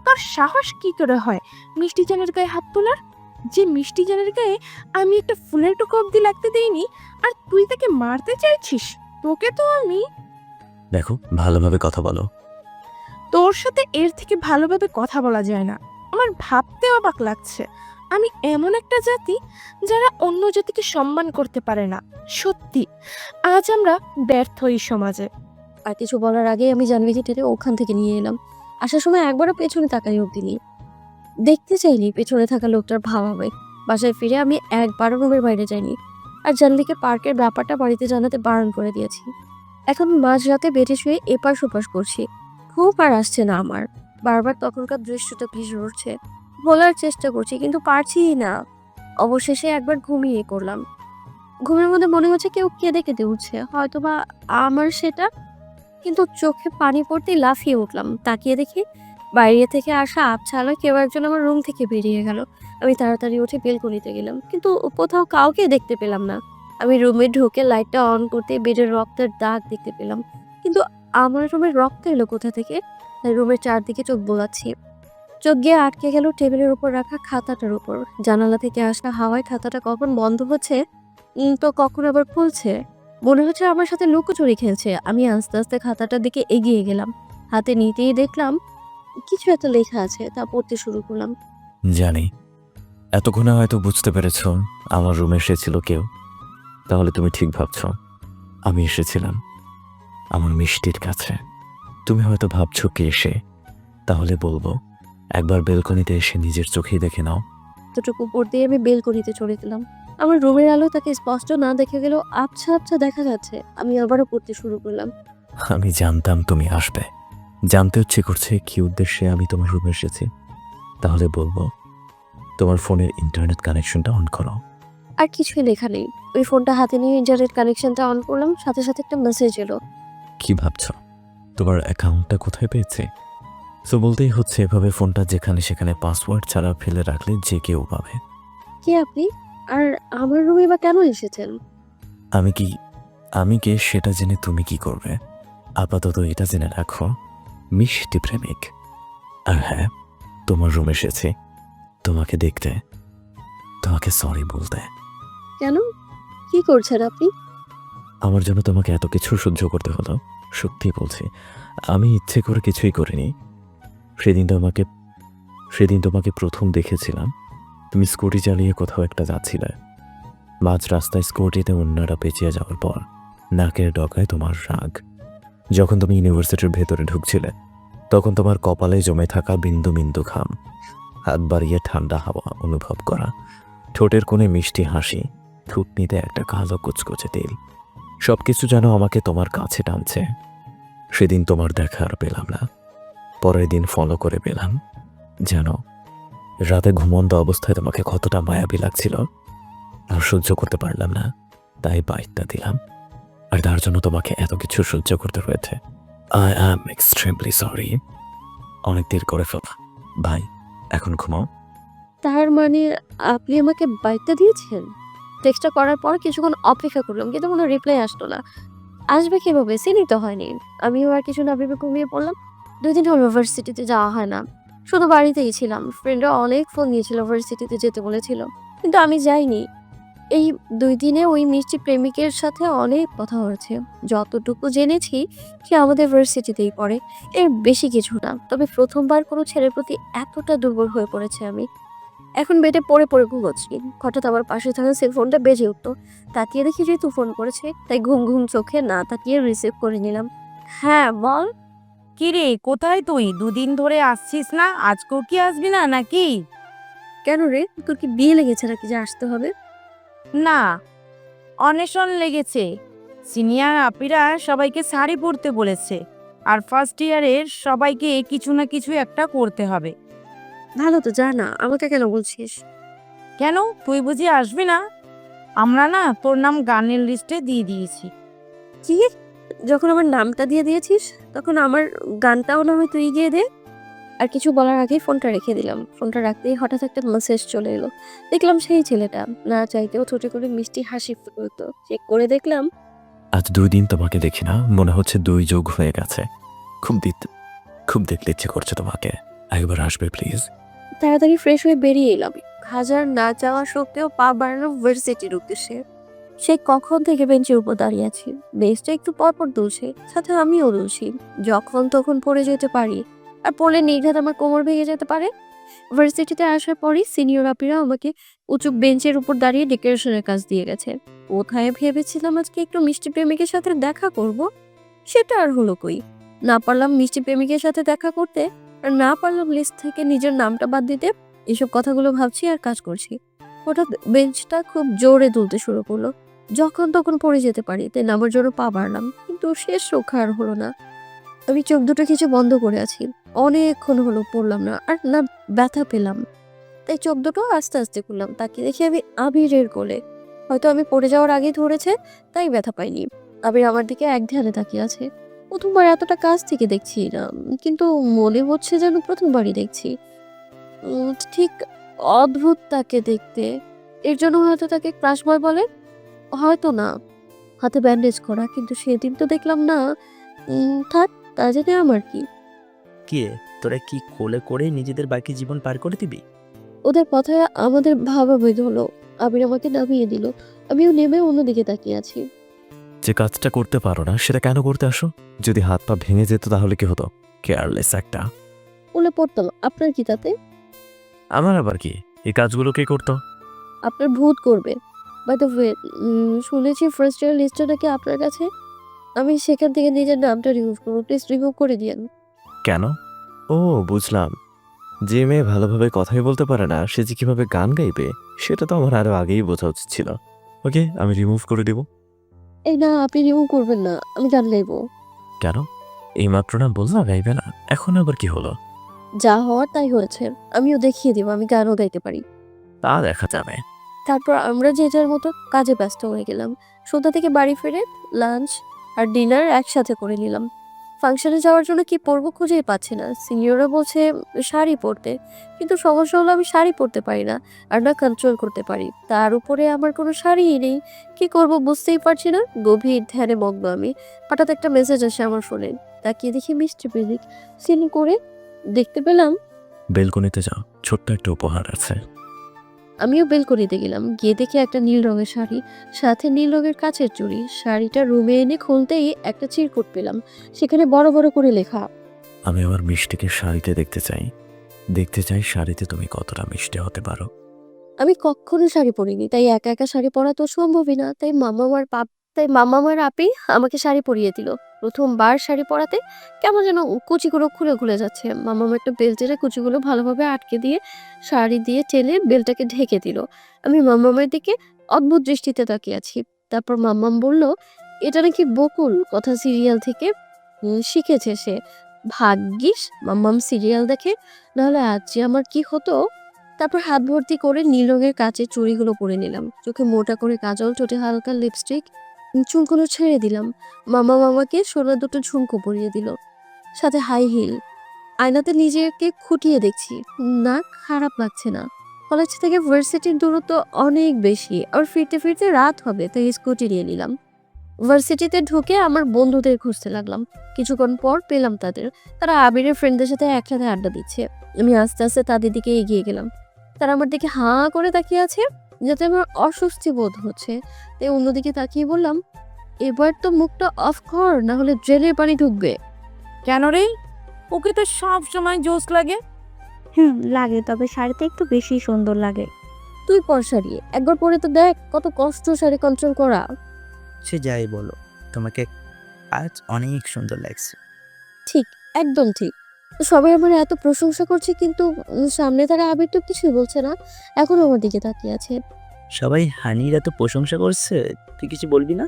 তোর সাহস কি করে হয় মিষ্টি জানের গায়ে হাত তোলার? যে মিষ্টি জানের গায়ে আমি একটা ফুলের টুকরো অব্দি লাগতে দেইনি, আর তুই তাকে মারতে চাইছিস? তোকে তো আমি
দেখো, ভালোভাবে কথা বলো।
তোর সাথে এর থেকে ভালোভাবে কথা বলা যায় না। আমার ভাবতে অবাক লাগছে, আমি এমন একটা জাতি যারা অন্য জাতিকে সম্মান করতে পারে না। সত্যি আজ আমরা ব্যর্থ এই সমাজে।
আর কিছু বলার আগে আমি জাহ্নবীকে টেনে ওখান থেকে নিয়ে এলাম। আসার সময় একবারও পেছনে তাকাই অব্দি নি, দেখতে চাইনি পেছনে থাকা লোকটার ভাব হবে। বাসায় ফিরে আমি একবারও রুমের বাইরে যাইনি। আর জাহ্নবীকে পার্কের ব্যাপারটা বাড়িতে জানাতে বারণ করে দিয়েছি। এখন মাঝরাতে বেডে শুয়ে এপাশ ওপাশ করছি, খুব আর আসছে না আমার। বারবার তখনকার দৃশ্যটা ভেসে উঠছে, বলার চেষ্টা করছি কিন্তু পারছিই না। অবশেষে একবার ঘুমিয়ে করলাম। ঘুমের মধ্যে মনে হচ্ছে কেউ কেঁদে কেঁদে উঠছে, হয়তোবা আমার সেটা। কিন্তু চোখে পানি পড়তেই লাফিয়ে উঠলাম। তাকিয়ে দেখি বাইরে থেকে আসা আবছা আলোয় কেউ একজন আমার রুম থেকে বেরিয়ে গেল। আমি তাড়াতাড়ি উঠে বেলকনিতে গেলাম, কিন্তু কোথাও কাউকে দেখতে পেলাম না। আমি রুমে ঢুকে লাইটটা অন করতে বেডের রক্তের দাগ দেখতে পেলাম, কিন্তু আমার রুমের রক্ত এলো কোথা থেকে? তাই রুমের চারদিকে চোখ বোলাচ্ছি। চোখ গিয়ে আটকে গেল টেবিলের উপর রাখা খাতাটার উপর। জানালা থেকে আসা হাওয়ায় খাতাটা কখন বন্ধ হচ্ছে, তো কখন আবার খুলছে। মনে হচ্ছে আমার সাথে লুকোচুরি খেলছে। আমি আস্তে আস্তে খাতাটার দিকে এগিয়ে গেলাম। হাতে নিতেই দেখলাম কিছু একটা লেখা আছে, তা পড়তে শুরু করলাম।
জানি এতক্ষণে হয়তো বুঝতে পেরেছ আমার রুমে এসেছিল কেউ। তাহলে তুমি ঠিক ভাবছ আমি এসেছিলাম আমার মিষ্টির কাছে। তুমি হয়তো ভাবছ কে এসে, তাহলে বলবো একবার বেলকনিতে এসে নিজের চোখেই দেখে নাও।
এতটুকু উপর দিয়ে আমি বেলকনিতে চলে গেলাম। আমার রুমের আলো তাকে স্পষ্ট না দেখে গেলেও আবছা আবছা দেখা যাচ্ছে। আমি আবারও পড়তে শুরু করলাম।
আমি জানতাম তুমি আসবে। জানতে ইচ্ছে করছে কি উদ্দেশ্যে আমি তোমার রুমে এসেছি। তাহলে বলবো তোমার ফোনের ইন্টারনেট কানেকশনটা অন করো।
আর কিছুই লেখা নেই। ওই ফোনটা হাতে নিয়ে ইন্টারনেট কানেকশনটা অন করলাম, সাথে সাথে একটা মেসেজ এলো।
কি ভাবছ তোমার অ্যাকাউন্টটা কোথায় পেয়েছে? সো বলতেই হচ্ছে এভাবে ফোনটা যেখানে সেখানে পাসওয়ার্ড ছাড়া ফেলে রাখলে যে কেউ পাবে।
কে আপনি? আর আমার রুমে বা কেন এসেছেন?
আমি কে সেটা জেনে তুমি কি করবে? আপাতত এটা জেনে রাখো, মিষ্টি প্রেমিক। আর হ্যাঁ, তোমার রুমে এসেছি তোমাকে দেখতে, তোমাকে সরি বলতে।
কেন? কি করছেন আপনি?
আমার জন্য তোমাকে এত কিছু সহ্য করতে হলো। সত্যি বলছি, আমি ইচ্ছে করে কিছুই করিনি। সেদিন তোমাকে প্রথম দেখেছিলাম, তুমি স্কুটি চালিয়ে কোথাও একটা যাচ্ছিলে। মাঝ রাস্তায় স্কুটিতে অন্যরা পেঁচিয়ে যাওয়ার পর নাকের ডগায় তোমার রাগ। যখন তুমি ইউনিভার্সিটির ভেতরে ঢুকছিলে তখন তোমার কপালে জমে থাকা বিন্দু বিন্দু ঘাম, হাত বাড়িয়ে ঠান্ডা হাওয়া অনুভব করা, ঠোঁটের কোণে মিষ্টি হাসি, থুতনিতে একটা কালো কুচকুচে তেল, সবকিছু যেন আমাকে তোমার কাছে টানছে। সেদিন তোমার দেখা আর পেলাম না। পরের দিন ফলো করে পেলাম। যেন রাতে ঘুমন্ত অবস্থায় তোমাকে কতটা মায়াবী লাগছিল। আর সহ্য করতে পারলাম না, তাই বাইকটা দিলাম। আর তার জন্য তোমাকে এত কিছু সহ্য করতে হয়েছে। I am extremely sorry. অনেক দেরি করে ফেলা। ভাই, এখন ঘুমাও।
তার মানে আপনি আমাকে বাইকটা দিয়েছেন? টেক্সটটা করার পর কিছুক্ষণ অপেক্ষা করলাম, কিন্তু কোনো রিপ্লাই আসলো না। আসবে কিভাবে? সিনই তো হয়নি। আমিও আর কিছু না ভেবে ঘুমিয়ে পড়লাম। 2 দিন হলো ভার্সিটিতে যাওয়া হয় না। শুধু বাড়িতেই ছিলাম। ফ্রেন্ডরা অনেক ফোন দিয়েছিল ভার্সিটিতে যেতে বলেছিল। কিন্তু আমি যাইনি। এই 2 দিনে ওই মিষ্টি প্রেমিকের সাথে অনেক কথা হয়েছে। যতটুকু জেনেছি সে আমাদের ভার্সিটিতেই পড়ে। এর বেশি কিছু না। তবে প্রথমবার কোনো ছেলের প্রতি এতটা দুর্বল হয়ে পড়েছে আমি। এখন বেডে পড়ে পড়ে ঘুমোচ্ছি। হঠাৎ আমার পাশে থাকা সেল ফোনটা বেজে উঠতো। তাকিয়ে দেখি যে তুফান করেছে, তাই ঘুম ঘুম চোখে না তাকিয়ে রিসিভ করে নিলাম। হ্যাঁ বল।
কিরে কোথায় তুই? 2 দিন ধরে আসছিস না, আজকেও কি আসবি না নাকি?
কেন রে, তোর কি বিয়ে লেগেছে নাকি যে আসতে হবে?
না, অন্বেষণ লেগেছে। সিনিয়র আপিরা সবাইকে শাড়ি পরতে বলেছে, আর ফার্স্ট ইয়ারের সবাইকে কিছু না কিছু একটা করতে হবে।
ভালো তো, যা না, আমাকে কেন বলছিস?
কেন, তুই বুঝি আসবি না? আমরা না তোর নাম গানের লিস্টে দিয়ে দিয়েছি।
কি? যখন আমার নামটা দিয়ে দিয়েছিস তখন আমার গানটাও না হয় তুই গিয়ে দে। আর কিছু বলার আগেই ফোনটা রেখে দিলাম। ফোনটা রাখতেই হঠাৎ একটা মেসেজ চলে এলো। দেখলাম সেই ছেলেটা না চাইতেও ঠোঁটে করে মিষ্টি হাসি ফুটতো। চেক করে দেখলাম
আজ 2 দিন তোমাকে দেখি না, মনে হচ্ছে 2 যোগ হয়ে গেছে। খুব দেখতে ইচ্ছে করছে তোমাকে। একবার আসবে প্লিজ।
তাড়াতাড়ি ফ্রেশ হয়ে বেরিয়ে এলাম। হাজার না চাওয়া সত্ত্বেও পা বাড়ানো ভার্সিটির উদ্দেশ্যে। সে কখন থেকে বেঞ্চের উপর দাঁড়িয়ে আছে। বেঞ্চটা একটু পরপর দুলছে, সাথে আমিও দুলছি। যখন তখন পড়ে যেতে পারি, আর পড়লে নির্ঘাত আমার কোমর ভেঙে যেতে পারে। ভার্সিটিতে আসার পরই সিনিয়র আপিরা আমাকে উঁচু বেঞ্চের উপর দাঁড়িয়ে ডেকোরেশনের কাজ দিয়ে গেছে। কোথায় ভেবেছিলাম আজকে একটু মিষ্টি প্রেমিকের সাথে দেখা করব, সেটা আর হলো কই। না পারলাম মিষ্টি প্রেমিকের সাথে দেখা করতে, আর না পারলাম লিস্ট থেকে নিজের নামটা বাদ দিতে। এসব কথাগুলো ভাবছি আর কাজ করছি। হঠাৎ বেঞ্চটা খুব জোরে দুলতে শুরু করলো। যখন তখন পড়ে যেতে পারি, তাই নামার জন্য পা বাড়লাম, কিন্তু শেষ রক্ষা আর হলো না। আমি চোখ দুটো কিছু বন্ধ করে আছি। অনেকক্ষণ হলো পড়লাম না, আর না ব্যথা পেলাম। তাই চোখ দুটো আস্তে আস্তে খুললাম। তাকিয়ে দেখি আমি আবিরের কোলে। হয়তো আমি পড়ে যাওয়ার আগেই ধরেছে, তাই ব্যথা পাইনি। আবির আমার দিকে এক ধ্যানে তাকিয়ে আছে। প্রথমবার এতটা কাছ থেকে দেখছি না, কিন্তু মনে হচ্ছে যেন প্রথমবারই দেখছি। ঠিক অদ্ভুত তাকে দেখতে। এর জন্য হয়তো তাকে ক্রাশবয় বলে, হয়তো না। হাতে ব্যান্ডেজ করা, কিন্তু সেদিন তো দেখলাম না। থাক, তা জেনে আমার কি।
কে তোরা কি কোলে করে নিজেদের বাকি জীবন পার করে দিবি?
ওদের কথায় আমাদের ভাবাবেগ হলো। আবির আমাকে নামিয়ে দিল। আমিও নেমে অন্যদিকে তাকিয়ে আছি।
যে কাজটা করতে পারো না সেটা কেন করতে আসো? যদি হাত পা ভেঙে যেত তাহলে কি হতো? কেয়ারলেস একটা।
বলে পড়তাম, আপনার কি তাতে?
আমার আবার কি? এই কাজগুলো কে করতো?
আপনার ভূত করবে। বাই দ্য ওয়ে, শুনেছি ফার্স্ট ইয়ার লিস্টটা নাকি আপনার কাছে। আমি সেখান থেকে নিজের নামটা রিমুভ করবো। প্লিজ রিমুভ করে দিয়েন।
কেন? ও, বুঝলাম। যে মেয়ে ভালোভাবে কথাই বলতে পারে না সে যে কিভাবে গান গাইবে সেটা তো আমার আরো আগেই বোঝা উচিত ছিল। ওকে, আমি রিমুভ করে দিব।
এই না, আপনি রিমুভ করবেন না, আমি গান গাইবো।
কেন? এইমাত্র না বললাম গাইবে না, এখন আবার কি হলো?
যা হওয়ার তাই হয়েছে। আমিও দেখিয়ে দিব আমি গানও গাইতে পারি।
তা দেখা যাবে।
তারপর আমরা যে যার মতো কাজে ব্যস্ত হয়ে গেলাম। সন্ধ্যা থেকে বাড়ি ফিরে লাঞ্চ আর ডিনার একসাথে করে নিলাম। ফাংশনে যাওয়ার জন্য কি পরবো খুঁজেই পাচ্ছি না। সিনিয়ররা বলছে শাড়ি পরতে, কিন্তু সমস্যা হলো আমি শাড়ি পরতে পারি না, আর না কন্ট্রোল করতে পারি। তার উপরে আমার কোনো শাড়িই নেই। কি করব বুঝতেই পারছি না। গভীর ধ্যানে মগ্ন আমি। হঠাৎ একটা মেসেজ আসে আমার ফোনে। তাকিয়ে দেখি মিষ্টি পিলিক। সিন করে দেখতে পেলাম
বেলকনিতে যাও, ছোট্ট একটা উপহার আছে।
আমিও বেলকনিতে গেলাম। গিয়ে দেখি একটা নীল রঙের শাড়ি, সাথে নীল রঙের কাচের চুড়ি। শাড়িটা রুমে এনে খুলতেই একটা চিরকুট পেলাম, সেখানে বড় বড় করে লেখা,
আমি আমার মিষ্টিকে শাড়িতে দেখতে চাই। দেখতে চাই শাড়িতে তুমি কতটা মিষ্টি হতে পারো।
আমি কখনো শাড়ি পরিনি, তাই একা একা শাড়ি পরা তো সম্ভবই না। তাই মামামার আপি আমাকে শাড়ি পরিয়ে দিল। প্রথমবার শাড়ি পরাতে কেমন যেন কুচিগুলো খুলে খুলে যাচ্ছে। মামাম একটা বেল্টের কুচিগুলো ভালোভাবে আটকে দিয়ে শাড়ি দিয়ে টেনে বেলটাকে ঢেকে দিল। আমি মামামের দিকে অদ্ভুত দৃষ্টিতে তাকিয়ে আছি। তারপর মাম্মাম বলল, এটা নাকি বকুল কথা সিরিয়াল থেকে শিখেছে সে। ভাগ্যিস মাম্মাম সিরিয়াল দেখে, নাহলে আজ যে আমার কি হতো। তারপর হাত ভর্তি করে নীল রঙের কাচের চুড়িগুলো পরে নিলাম। চোখে মোটা করে কাজল, ঠোঁটে হালকা লিপস্টিক, চুলগুলো ছেড়ে দিলাম। মামাকে সোনার দুটো ঝুমকো পরিয়ে দিল, সাথে হাই হিল। আয়নাতে নিজেকে খুঁটিয়ে দেখছি, না খারাপ লাগছে না। কলেজ থেকে ভার্সিটির দূরত্ব অনেক বেশি, আর ফিরতে ফিরতে রাত হবে, তাই স্কুটি নিয়ে নিলাম। ভার্সিটিতে ঢুকে আমার বন্ধুদের খুঁজতে লাগলাম। কিছুক্ষণ পর পেলাম তাদের। তারা আবিরের ফ্রেন্ডদের সাথে একসাথে আড্ডা দিচ্ছে। আমি আস্তে আস্তে তাদের দিকে এগিয়ে গেলাম। তারা আমার দিকে হাঁ করে তাকিয়ে আছে, যাতে আমার অস্বস্তি বোধ হচ্ছে। তাই অন্যদিকে তাকিয়ে বললাম, এবার তো মুখটা অফ কর, না হলে ড্রেনের পানি ঢুকবে।
কেন রে? ওকে তো সব সময় জোশ লাগে।
লাগে, তবে শাড়িতে একটু বেশি সুন্দর লাগে।
তুই পর শাড়ি একবার পরে তো দেখ, কত কষ্ট শাড়ি কন্ট্রোল করা।
সে যাই বলো, তোমাকে আজ অনেক সুন্দর লাগছে।
ঠিক, একদম ঠিক। সবাই আমার এত প্রশংসা করছে, কিন্তু সামনে তারা আবির তো কিছুই বলছে না, এখন আমার দিকে তাকিয়ে আছে।
সবাই হানির এত প্রশংসা করছে, তুই কিছু বলবি না?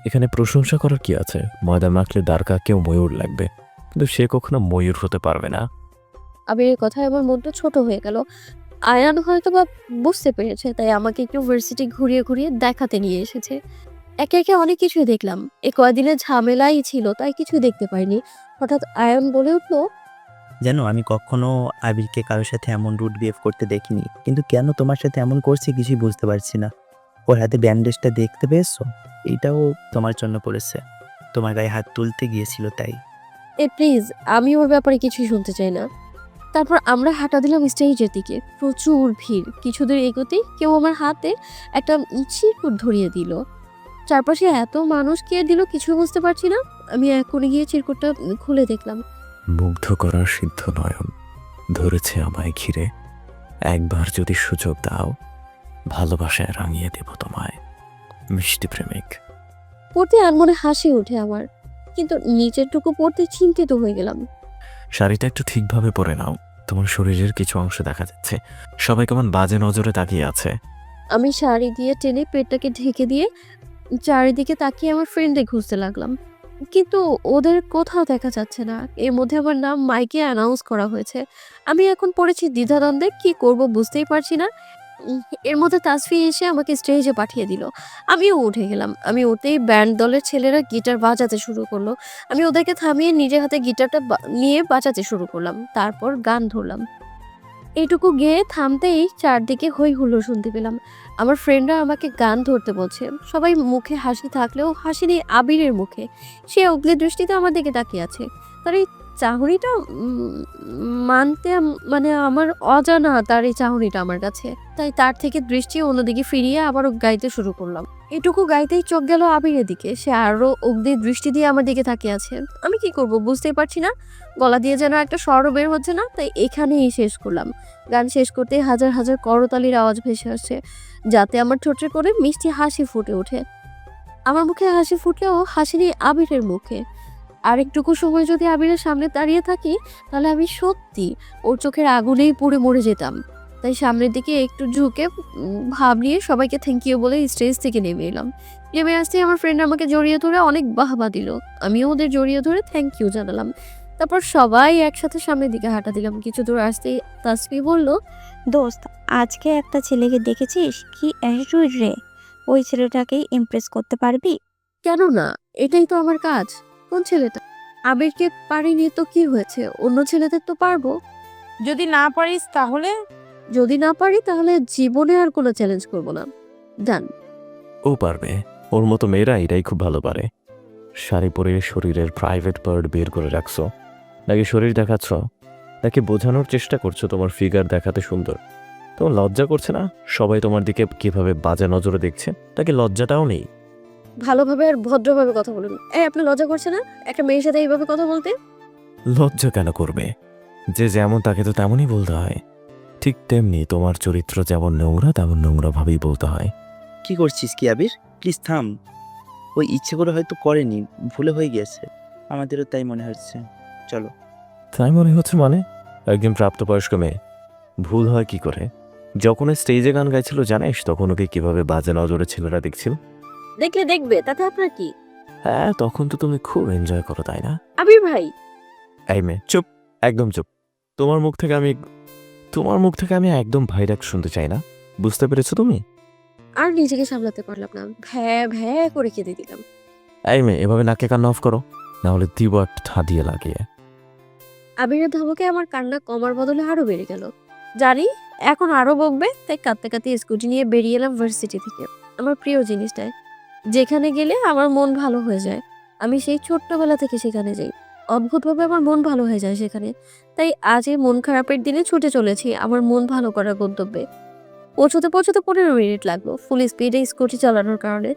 এখানে প্রশংসা করার কি আছে? ময়দা মাখলে দ্বারকা কেউ ময়ূর লাগবে, কিন্তু সে কখনো ময়ূর হতে পারবে না।
আবিরের কথায় আমার মনটা ছোট হয়ে গেল। আয়ান হয়তো বা বুঝতে পেরেছে, তাই আমাকে একটু ভার্সিটি ঘুরিয়ে ঘুরিয়ে দেখাতে নিয়ে এসেছে। একে একে অনেক কিছুই দেখলাম। এই কয়দিনের ঝামেলাই ছিল, তাই কিছুই দেখতে পাইনি। হঠাৎ আয়ান বলে উঠলো,
জানো, আমি কখনো আবিরকে কারোর সাথে এমন রুড বিহেভ করতে দেখিনি, কিন্তু কেন তোমার সাথে এমন করছে কিছুই বুঝতে পারছি না। ওর হাতে ব্যান্ডেজটা দেখতে পেয়েছো? এটাও তোমার জন্য পড়েছে, তোমার গায়ে হাত তুলতে গিয়েছিল তাই।
প্লিজ, আমি ওর ব্যাপারে কিছুই শুনতে চাই না। তারপর আমরা হাঁটা দিলাম স্টেজের দিকে। প্রচুর ভিড়। কিছুদূর এগোতেই কেউ আমার হাতে একটা চিরকুট ধরিয়ে দিল। চারপাশে এত মানুষ কে দিল কিছু বুঝতে পারছি না। আমি এখনই গিয়ে চিরকুটটা খুলে দেখলাম।
মুগ্ধ করার সিদ্ধ নয়ন ধরেছে আমায় ঘিরে, একবার যদি সুযোগ দাও ভালোবাসায় রাঙিয়ে দেব তোমায়, মিষ্টি প্রেমিক।
পড়তে আনমনে হাসি ওঠে আমার, কিন্তু নিচেরটুকু পড়তে চিন্তিত হয়ে গেলাম।
শাড়িটা একটু ঠিকভাবে পরে নাও, তোমার শরীরের কিছু অংশ দেখা যাচ্ছে। সবাই কেমন বাজে নজরে তাকিয়ে আছে।
আমি শাড়ি দিয়ে টেনে পেটটাকে ঢেকে দিয়ে চারিদিকে তাকিয়ে আমার ফ্রেন্ডে খুঁজতে লাগলাম, কিন্তু ওদের কোথাও দেখা যাচ্ছে না। এর মধ্যে আমার নাম মাইকে অ্যানাউন্স করা হয়েছে। আমি এখন পড়েছি দ্বিধাদ্বন্দ্বে, কি করব বুঝতেই পারছি না। এর মধ্যে তাসফি এসে আমাকে স্টেজে পাঠিয়ে দিল। আমিও উঠে গেলাম। আমি উঠতেই ব্যান্ড দলের ছেলেরা গিটার বাজাতে শুরু করলো। আমি ওদেরকে থামিয়ে নিজের হাতে গিটারটা নিয়ে বাজাতে শুরু করলাম। তারপর গান ধরলাম। এইটুকু গেয়ে থামতেই চারদিকে হই হুল্লোড় শুনতে পেলাম। আমার ফ্রেন্ডরা আমাকে গান ধরতে বলছে। সবাই মুখে হাসি থাকলেও হাসি নেই আবিরের মুখে। সে অগ্নি দৃষ্টিতে আমার দিকে তাকিয়ে আছে। তার এই চাহনিটা মানতে মানে আমার অজানা তার এই চাহনিটা আমার কাছে, তাই তার থেকে দৃষ্টি অন্যদিকে ফিরিয়ে আবারও গাইতে শুরু করলাম। এটুকু গাইতেই চোখ গেল আবিরের দিকে, সে আরো অগ্নি দৃষ্টি দিয়ে আমার দিকে তাকিয়ে আছে। আমি কি করব বুঝতেই পারছি না, গলা দিয়ে যেন একটা স্বরও বের হচ্ছে না, তাই এখানেই শেষ করলাম। গান শেষ করতে হাজার হাজার করতালির আওয়াজ ভেসে আসছে, যাতে আমার ঠোঁটে করে মিষ্টি হাসি ফুটে ওঠে। আমার মুখে হাসি ফুটলেও হাসি নেই আবিরের মুখে। আর একটুকু সময় যদি আবিরের সামনে দাঁড়িয়ে থাকি, তাহলে আমি সত্যি ওর চোখের আগুনেই পুড়ে মরে যেতাম। তাই সামনের দিকে একটু ঝুঁকে ভাব নিয়ে সবাইকে থ্যাংক ইউ বলে স্টেজ থেকে নেমে এলাম। নেমে আসতেই আমার ফ্রেন্ড আমাকে জড়িয়ে ধরে অনেক বাহবা দিল, আমিও ওদের জড়িয়ে ধরে থ্যাংক ইউ জানালাম। তারপর সবাই একসাথে সামনের দিকে হাঁটা দিলাম। কিছু দূর আসতেই তাসফি বলল,
দোস্ত, আজকে একটা ছেলেকে দেখেছিস? কি অ্যাটিটিউড রে! ওই ছেলেটাকে ইমপ্রেস করতে পারবি?
কেন না, এটাই তো আমার কাজ। কোন ছেলেটা? আবিরকে পারিনি তো কি হয়েছে, অন্য ছেলেদের তো পারবো।
যদি না পারিস তাহলে?
যদি না পারি তাহলে জীবনে আর কোনো চ্যালেঞ্জ করব না। ডান।
ও পারবে, ওর মতো মেয়েরা এটাই খুব ভালো পারে। শাড়ি পরে শরীরের প্রাইভেট পার্ট বের করে রাখছো, নাকি শরীর দেখাচ্ছ, নাকি বোঝানোর চেষ্টা করছো তোমার ফিগার দেখাতে সুন্দর? তোমার লজ্জা করছে না? সবাই তোমার দিকে কিভাবে বাজে নজরে দেখছে, তাকে লজ্জাটাও নেই।
ভালোভাবে আর ভদ্রভাবে কথা বলুন। আপনার লজ্জা করছে না একটা মেয়ের সাথে এইভাবে কথা বলতে?
লজ্জা কেন করবে? যে যেমন তাকে তো তেমনই বলতে হয়। ঠিক তেমনি তোমার চরিত্র যেমন নোংরা, তেমন নোংরা ভাবেই বলতে হয়।
কি করছিস কি আবির? প্লিজ থাম। ওই ইচ্ছে করে হয়তো করেনি, ভুলে হয়ে গেছে। আমাদেরও তাই মনে হচ্ছে। চলো।
তাই মনে হচ্ছে মানে? একজন প্রাপ্তবয়স্ক মেয়ে, ভুল হয় কি করে? যখন স্টেজে গান গাইছিল জানিস, তখন ওকে কিভাবে বাজে নজরে ছেলেরা দেখছিল?
দেখলে দেখবে, তাতে আপনার কি?
হ্যাঁ, তখন তো তুমি খুব এনজয় করো, তাই না?
আবির ভাই,
এই মেয়ে চুপ, একদম চুপ। তোমার মুখ থেকে আমি একদম ভাই ডাক শুনতে চাই না, বুঝতে পেরেছো তুমি?
আর নিজেকে সামলাতে পারলাম না, ভ্যা ভ্যা করে কেঁদে দিলাম।
এই মেয়ে, এভাবে নাকে কান্না অফ করো, না হলে দিব একটা ঠাদিয়ে লাগিয়ে।
আবিরের ধমকে আমার কান্না কমার বদলে আরো বেড়ে গেল। জানি এখন আরো বকবে, তাই কাঁদতে কাঁদতে স্কুটি নিয়ে বেরিয়ে এলাম ভার্সিটি থেকে। আমার প্রিয় জিনিসটায়, যেখানে গেলে আমার মন ভালো হয়ে যায়। আমি সেই ছোট্টবেলা থেকে সেখানে যাই, অদ্ভুতভাবে আমার মন ভালো হয়ে যায় সেখানে। তাই আজ এই মন খারাপের দিনে ছুটে চলেছি আমার মন ভালো করার গন্তব্যে। পৌঁছতে পৌঁছতে 15 মিনিট লাগলো, ফুল স্পিডে স্কুটি চালানোর কারণে।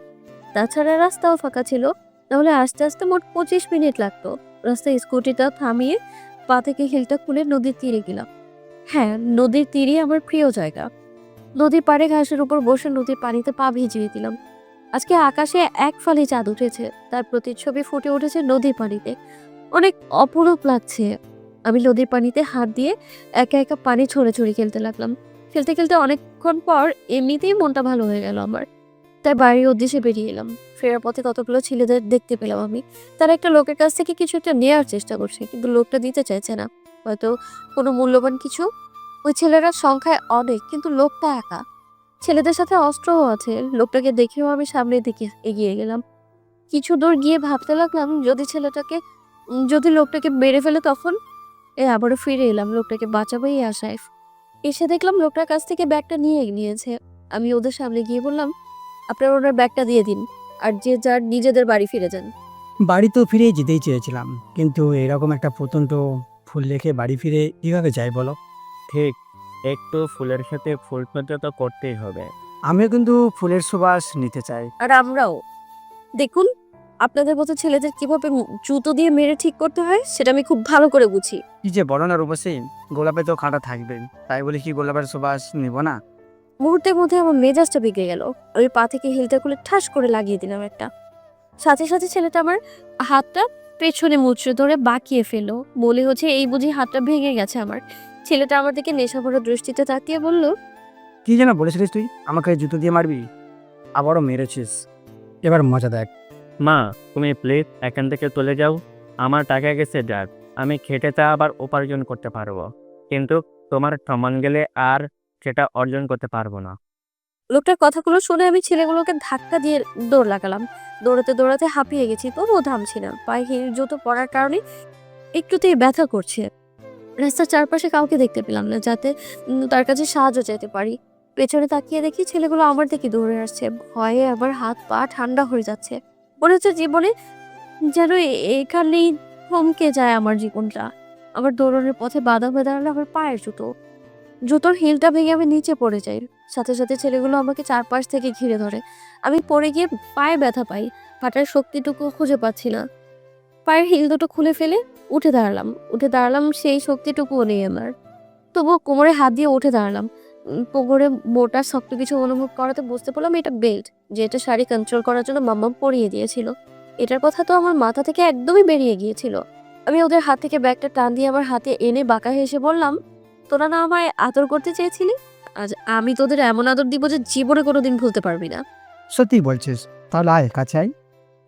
তাছাড়া রাস্তাও ফাঁকা ছিল, তাহলে আস্তে আস্তে মোট 25 মিনিট লাগতো। রাস্তায় স্কুটিটা থামিয়ে পা থেকে হিলটা খুলে নদীর তীরে গেলাম। হ্যাঁ, নদীর তীরে আমার প্রিয় জায়গা। নদীর পাড়ে ঘাসের উপর বসে নদীর পানিতে পা ভিজিয়ে দিলাম। আজকে আকাশে এক ফালি চাঁদ উঠেছে, তার প্রতিচ্ছবি ফুটে উঠেছে নদীর পানিতে। অনেক অপরূপ লাগছে। আমি নদীর পানিতে হাত দিয়ে একা একা পানি ছড়ে খেলতে লাগলাম। খেলতে খেলতে অনেকক্ষণ পর এমনিতেই মনটা ভালো হয়ে গেল আমার। তাই বাড়ির উদ্দেশ্যে বেরিয়ে এলাম। ফেরার পথে কতগুলো ছেলেদের দেখতে পেলাম আমি। তারা একটা লোকের কাছ থেকে কিছু একটা নেওয়ার চেষ্টা করছে, কিন্তু লোকটা দিতে চাইছে না, হয়তো কোনো মূল্যবান কিছু। ওই ছেলেরা সংখ্যায় অনেক, কিন্তু লোকটা একা। ছেলেদের সাথে অস্ত্রও আছে। লোকটাকে দেখেও আমি সামনের দিকে এগিয়ে গেলাম। কিছু দূর গিয়ে ভাবতে লাগলাম, যদি লোকটাকে মেরে ফেলে তখন। আবারও ফিরে এলাম লোকটাকে বাঁচাবো এই আশায়। এসে দেখলাম লোকটার কাছ থেকে ব্যাগটা নিয়েছে। আমি ওদের সামনে গিয়ে বললাম, আপনারা ওনার ব্যাগটা দিয়ে দিন, আর যে যার নিজেদের বাড়ি ফিরে যান।
বাড়ি তো ফিরেই যেতেই চেয়েছিলাম, কিন্তু এরকম একটা প্রত্যন্ত ফুল রেখে বাড়ি ফিরে কিভাবে যাই বলো?
ঠিক, একটু ফুলের সাথে ফুল তো করতেই হবে।
আমিও কিন্তু ফুলের সুবাস নিতে চাই।
আর আমরাও। দেখুন, আপনাদের মতো ছেলেদের কিভাবে জুতো দিয়ে মেরে ঠিক করতে হয় সেটা আমি খুব ভালো করে বুঝি।
কি যে বলো না রূপসী, গোলাপে তো কাঁটা থাকবেই, তাই বলে কি গোলাপের সুবাস নিব না?
মুহূর্তের মধ্যে আমার মেজাজটা বিগড়ে গেল। আমি পা থেকে হিলটা খুলে ঠাস করে লাগিয়ে দিলাম একটা। সাথে সাথে ছেলেটা আমার হাতটা পেছনে মুচড়ে ধরে বাঁকিয়ে ফেললো। বলে হচ্ছে এই বুঝি হাতটা ভেঙে গেছে আমার। ছেলেটা আমার দিকে নেশাভরা দৃষ্টিতে তাকিয়ে বলল,
কি যেন বলেছিলিস তুই আমাকে জুতো দিয়ে মারবি? আবারও মেরেছিস, এবার মজা দেখ।
মা, তুমি প্লিজ এখান থেকে চলে যাও। আমার টাকা গেছে যাক, আমি খেটে তা আবার উপার্জন করতে পারবো, কিন্তু তোমার সম্মান গেলে আর সেটা অর্জন করতে পারবো না।
লোকটার কথাগুলো শুনে আমি ছেলেগুলোকে ধাক্কা দিয়ে দৌড় লাগালাম। দৌড়াতে দৌড়াতে হাঁপিয়ে গেছি, তবুও থামছি না। পায়ে হিল জুতো পরার কারণে একটুতেই ব্যথা করছে। রাস্তার চারপাশে কাউকে দেখতে পেলাম না, যাতে তার কাছে সাহায্য চাইতে পারি। পেছনে তাকিয়ে দেখি ছেলেগুলো আমার দিকে দৌড়ে আসছে। ভয়ে আমার হাত পা ঠান্ডা হয়ে যাচ্ছে। মনে হচ্ছে জীবনে যেন এখানেই থমকে যায় আমার জীবনটা। আমার দৌড়ানোর পথে বাধা হয়ে দাঁড়ালো আমার পায়ের জুতোর হিলটা ভেঙে আমি নিচে পড়ে যাই। সাথে সাথে ছেলেগুলো আমাকে চারপাশ থেকে ঘিরে ধরে। আমি পড়ে গিয়ে পায়ে ব্যথা পাই। হাঁটার শক্তিটুকু খুঁজে পাচ্ছি না। পায়ের হিল দুটো খুলে ফেলে উঠে দাঁড়ালাম সেই শক্তিটুকুও নেই আমার। তবুও কোমরে হাত দিয়ে উঠে দাঁড়ালাম। কোমরে মোটা শক্ত কিছু অনুভব করাতে বুঝতে পারলাম এটা বেল্ট, যেটা শাড়ি কন্ট্রোল করার জন্য মাম্মা পরিয়ে দিয়েছিল। এটার কথা তো আমার মাথা থেকে একদমই বেরিয়ে গিয়েছিল। আমি ওদের হাত থেকে ব্যাগটা টান দিয়ে আমার হাতে এনে বাঁকা হেসে বললাম, তোরা না আমায় আদর করতে চেয়েছিলি? আজ আমি তোদের এমন আদর দিব যে জীবনে কোনোদিন ভুলতে পারবি না।
সত্যি বলছিস? তাহলে আয় কাছে আয়।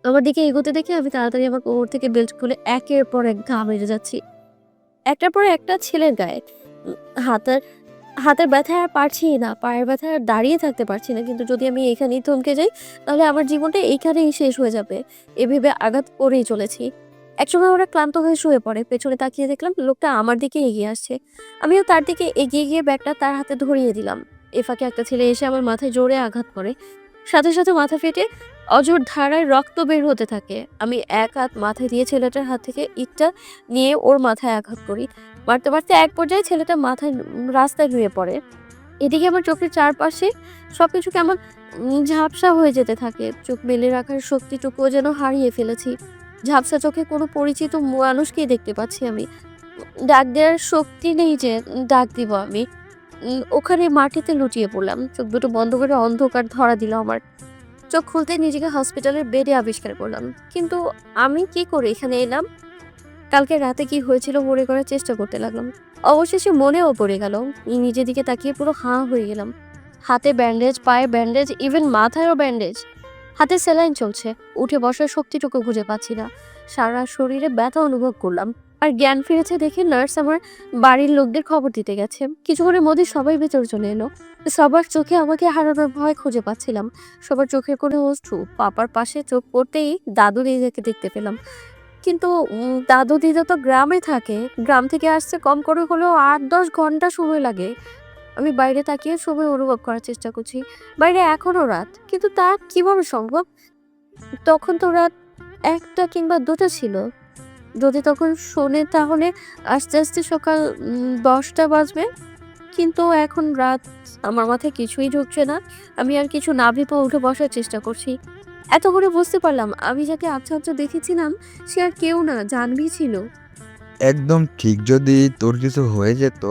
আমার দিকে এগোতে দেখে আমি তাড়াতাড়ি আমার কোমর থেকে বেল্ট খুলে একের পর এক ঘা মেরে যাচ্ছি, একটার পর একটা ছেলের গায়ে। হাতের ব্যথায় আর পারছি না, পায়ের ব্যথায় আর দাঁড়িয়ে থাকতে পারছি না। কিন্তু যদি আমি এখানেই থমকে যাই তাহলে আমার জীবনটা এইখানেই শেষ হয়ে যাবে, এ ভেবে আঘাত করেই চলেছি। একসময় ওরা ক্লান্ত হয়ে শুয়ে পড়ে। পেছনে তাকিয়ে দেখলাম লোকটা আমার দিকে এগিয়ে আসছে। আমিও তার দিকে এগিয়ে গিয়ে ব্যাগটা তার হাতে ধরিয়ে দিলাম। এ ফাঁকে একটা ছেলে এসে আমার মাথায় জোরে আঘাত করে। সাথে সাথে মাথা ফেটে অঝোর ধারায় রক্ত বের হতে থাকে। আমি এক হাত মাথায় দিয়ে ছেলেটার হাত থেকে ইটটা নিয়ে ওর মাথায় আঘাত করি। মারতে মারতে এক পর্যায়ে ছেলেটা মাথায় রাস্তায় নুয়ে পড়ে। এদিকে আমার চোখের চারপাশে সবকিছু কেমন ঝাপসা হয়ে যেতে থাকে। চোখ মেলে রাখার শক্তিটুকুও যেন হারিয়ে ফেলেছি। ঝাপসা চোখে কোনো পরিচিত মানুষকেই দেখতে পাচ্ছি আমি। ডাক দেওয়ার শক্তি নেই যে ডাক দিব আমি। ওখানে মাটিতে লুটিয়ে পড়লাম। চোখ দুটো বন্ধ করে অন্ধকার ধরা দিল আমার। চোখ খুলতে নিজেকে হসপিটালের বেডে আবিষ্কার করলাম। কিন্তু আমি কি করে এখানে এলাম? কালকে রাতে কি হয়েছিল মনে করার চেষ্টা করতে লাগলাম। অবশেষে মনেও পড়ে গেল। নিজের দিকে তাকিয়ে পুরো হাঁ হয়ে গেলাম। হাতে ব্যান্ডেজ, পায়ে ব্যান্ডেজ, ইভেন মাথায়ও ব্যান্ডেজ। হাতে স্যালাইন চলছে। উঠে বসার শক্তিটুকু খুঁজে পাচ্ছি না। সারা শরীরে ব্যথা অনুভব করলাম। আর জ্ঞান ফিরেছে দেখে নার্স আমার বাড়ির লোকদের খবর দিতে গেছে। কিছুক্ষণের মধ্যে সবাই ভেতর চলে এলো। সবার চোখে আমাকে হারানোর ভয় খুঁজে পাচ্ছিলাম। সবার চোখের কোনো অশ্রু। পাপার পাশে চোখ পড়তেই দাদু দিদাকে দেখতে পেলাম। কিন্তু দাদু দিদা তো গ্রামে থাকে। গ্রাম থেকে আসতে কম করে হলেও ৮-১০ ঘন্টা সময় লাগে। আমি বাইরে তাকিয়ে সময় অনুভব করার চেষ্টা করছি। বাইরে এখনো রাত, কিন্তু তা কিভাবে সম্ভব? তখন তো রাত ১টা কিংবা ২টা ছিল। যদি তখন শোনে তাহলে আস্তে আস্তে সকাল ১০টা বাজবে। কিন্তু এখন রাত। আমার মাথায় কিছুই ঢুকছে না। আমি আর কিছু না ভেবে উঠে বসার চেষ্টা করছি। এত করে বুঝতে পারলাম আমি যাকে আচ্ছা দেখেছিলাম সে আর কেউ না, জাহ্নবী ছিল।
একদম ঠিক। যদি তোর কিছু হয়ে যেত,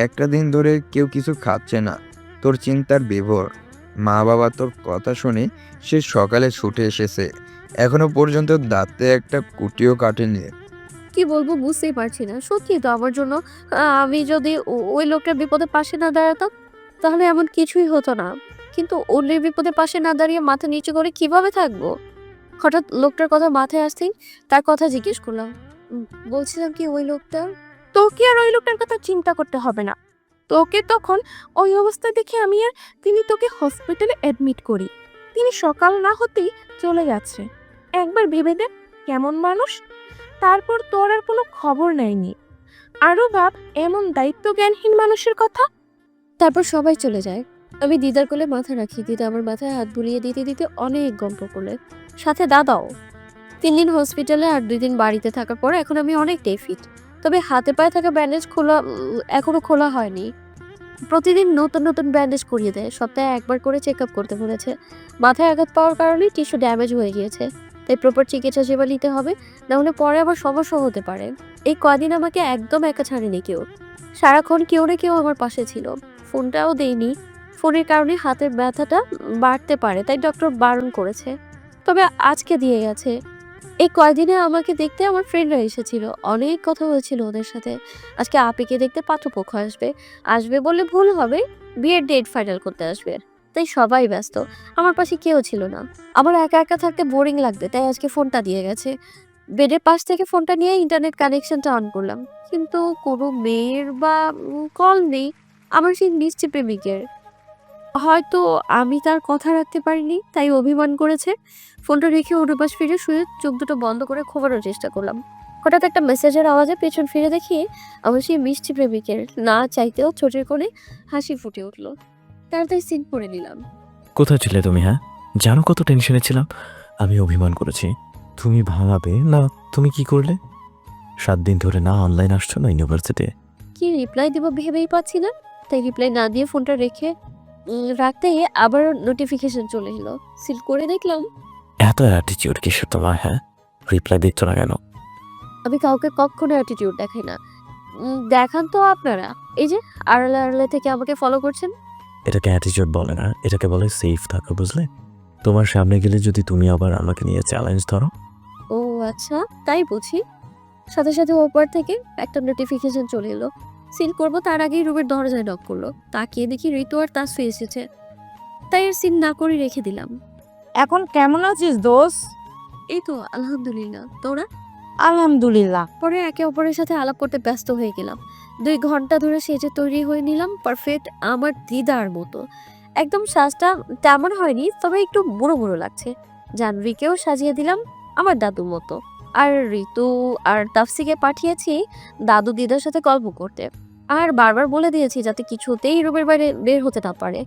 একটা দিন ধরে কেউ কিছু খাচ্ছে না, তোর চিন্তার বিভোর। মা বাবা তোর কথা শুনে সে সকালে ছুটে এসেছে, এখনো পর্যন্ত দাঁতে একটা কুটিও কাটেনি।
কি বলবো বুঝতেই পারছি না। সত্যি তো আমার জন্য আমি যদি ওই লোকটার বিপদে পাশে না দাঁড়াতাম তাহলে এমন কিছুই হতো না। কিন্তু অন্যের বিপদে পাশে না দাঁড়িয়ে মাথা নিচু করে কিভাবে থাকবো? হঠাৎ লোকটার কথা মাথায় আসতেই তার কথা জিজ্ঞেস করলাম। বলছিলাম কি ওই লোকটা?
তোকে আর ওই লোকটার কথা চিন্তা করতে হবে না। তোকে তখন ওই অবস্থা দেখে তিনি তোকে হসপিটালে অ্যাডমিট করি। তিনি সকাল না হতেই চলে গেছে। একবার ভেবে দেখ কেমন মানুষ। তারপর তোর আর কোনো খবর নেয়নি। আরো ভাব এমন দায়িত্বজ্ঞানহীন মানুষের কথা।
তারপর সবাই চলে যায়। আমি দিদার কোলে মাথা রাখি। দিদা আমার মাথায় হাত বুলিয়ে দিতে দিতে অনেক গল্প করলে, সাথে দাদাও। ৩ দিন হসপিটালে আর ২ দিন বাড়িতে থাকার পর এখন আমি অনেকটাই ফিট। তবে হাতে পায়ে থাকা ব্যান্ডেজ এখনো খোলা হয়নি। প্রতিদিন নতুন নতুন ব্যান্ডেজ করিয়ে দেয়। সপ্তাহে একবার করে চেক আপ করতে বলেছে। মাথায় আঘাত পাওয়ার কারণে টিস্যু ড্যামেজ হয়ে গিয়েছে, তাই প্রপার চিকিৎসা সেবা নিতে হবে, নাহলে পরে আবার সমস্যা হতে পারে। এই কদিন আমাকে একদম একা ছাড়েনি কেউ। সারাক্ষণ কেউ না কেউ আমার পাশে ছিল। ফোনটাও দেয়নি। ফোনের কারণে হাতের ব্যথাটা বাড়তে পারে, তাই ডক্টর বারণ করেছে। তবে আজকে দিয়ে গেছে। এই কয়দিনে আমাকে দেখতে আমার ফ্রেন্ডরা এসেছিল, অনেক কথা হয়েছিল ওদের সাথে। আজকে আপিকে দেখতে পাত্রপক্ষ আসবে বললে ভুল হবে, বিয়ের ডেট ফাইনাল করতে আসবে। তাই সবাই ব্যস্ত, আমার পাশে কেউ ছিল না। আমার একা একা থাকতে বোরিং লাগবে, তাই আজকে ফোনটা দিয়ে গেছে। বেডের পাশ থেকে ফোনটা নিয়ে ইন্টারনেট কানেকশনটা অন করলাম, কিন্তু কোনো মেয়ের বা কল নেই। আমার সেই মিষ্টি প্রেমিকের। হয়তো আমি তার কথা রাখতে পারিনি, তাই অভিমান করেছে। ফোনটা রেখে ওর পাশ ফিরে শুয়ে চোখ দুটো বন্ধ করে ঘুমানোর চেষ্টা করলাম। হঠাৎ একটা মেসেজের আওয়াজে পেছন ফিরে দেখি আমার সেই মিষ্টি প্রেমিকের না চাইতেও চোখের কোণে হাসি ফুটে উঠলো। তাড়াতাড়ি সিন করে নিলাম।
কোথায় ছিলে তুমি? হ্যাঁ, জানো কত টেনশনে ছিলাম। আমি অভিমান করেছি। তুমি ভাঙাবে না, তুমি কি করলে? 7 দিন ধরে না অনলাইন আসছো না ইউনিভার্সিটি।
কি রিপ্লাই দিব ভেবেই পাচ্ছি না, তাই রিপ্লাই না দিয়ে ফোনটা রেখে রাখতে আবার নোটিফিকেশন চলে এলো। সিল করে দেখলাম।
এত অ্যাটিটিউড কিসের তোমার? হ্যাঁ, রিপ্লাই দিচ্ছ না কেন?
আমি কাউকে কখনো অ্যাটিটিউড দেখাই না। দেখান তো আপনারা, এই যে আড়ালে আড়ালে থেকে আমাকে ফলো করছেন।
এটাকে অ্যাটিটিউড বলে না, এটাকে বলে সেফ থাকো, বুঝলে? তোমার সামনে গেলে যদি তুমি আবার আমাকে নিয়ে চ্যালেঞ্জ ধরো।
ও আচ্ছা, তাই বুঝি। সাথে সাথে ওপর থেকে একটা নোটিফিকেশন চলে এলো। সিল করব তার আগেই রুমের দরজায় নক করলো। তাকিয়ে দেখি ঋতু আর তাসফি এসেছে, তাই আর সিল না করে রেখে দিলাম।
এখন কেমন আছিস দোস্ত?
এই তো আলহামদুলিল্লাহ, তোরা?
আলহামদুলিল্লাহ।
পরে একে অপরের সাথে আলাপ করতে ব্যস্ত হয়ে গেলাম। 2 ঘন্টা ধরে সেজে তৈরি হয়ে নিলাম পারফেক্ট আমার দিদার মতো। একদম সাজটা তেমন হয়নি, তবে একটু বুড়ো বুড়ো লাগছে। জাহ্নবীকেও সাজিয়ে দিলাম আমার দাদুর মতো। আর ঋতু আর তাফসিকে পাঠিয়েছি দাদু দিদার সাথে গল্প করতে। আর বারবার বলে দিয়েছি যাতে কিছুতেই রুমের বাইরে বের হতে না পারে।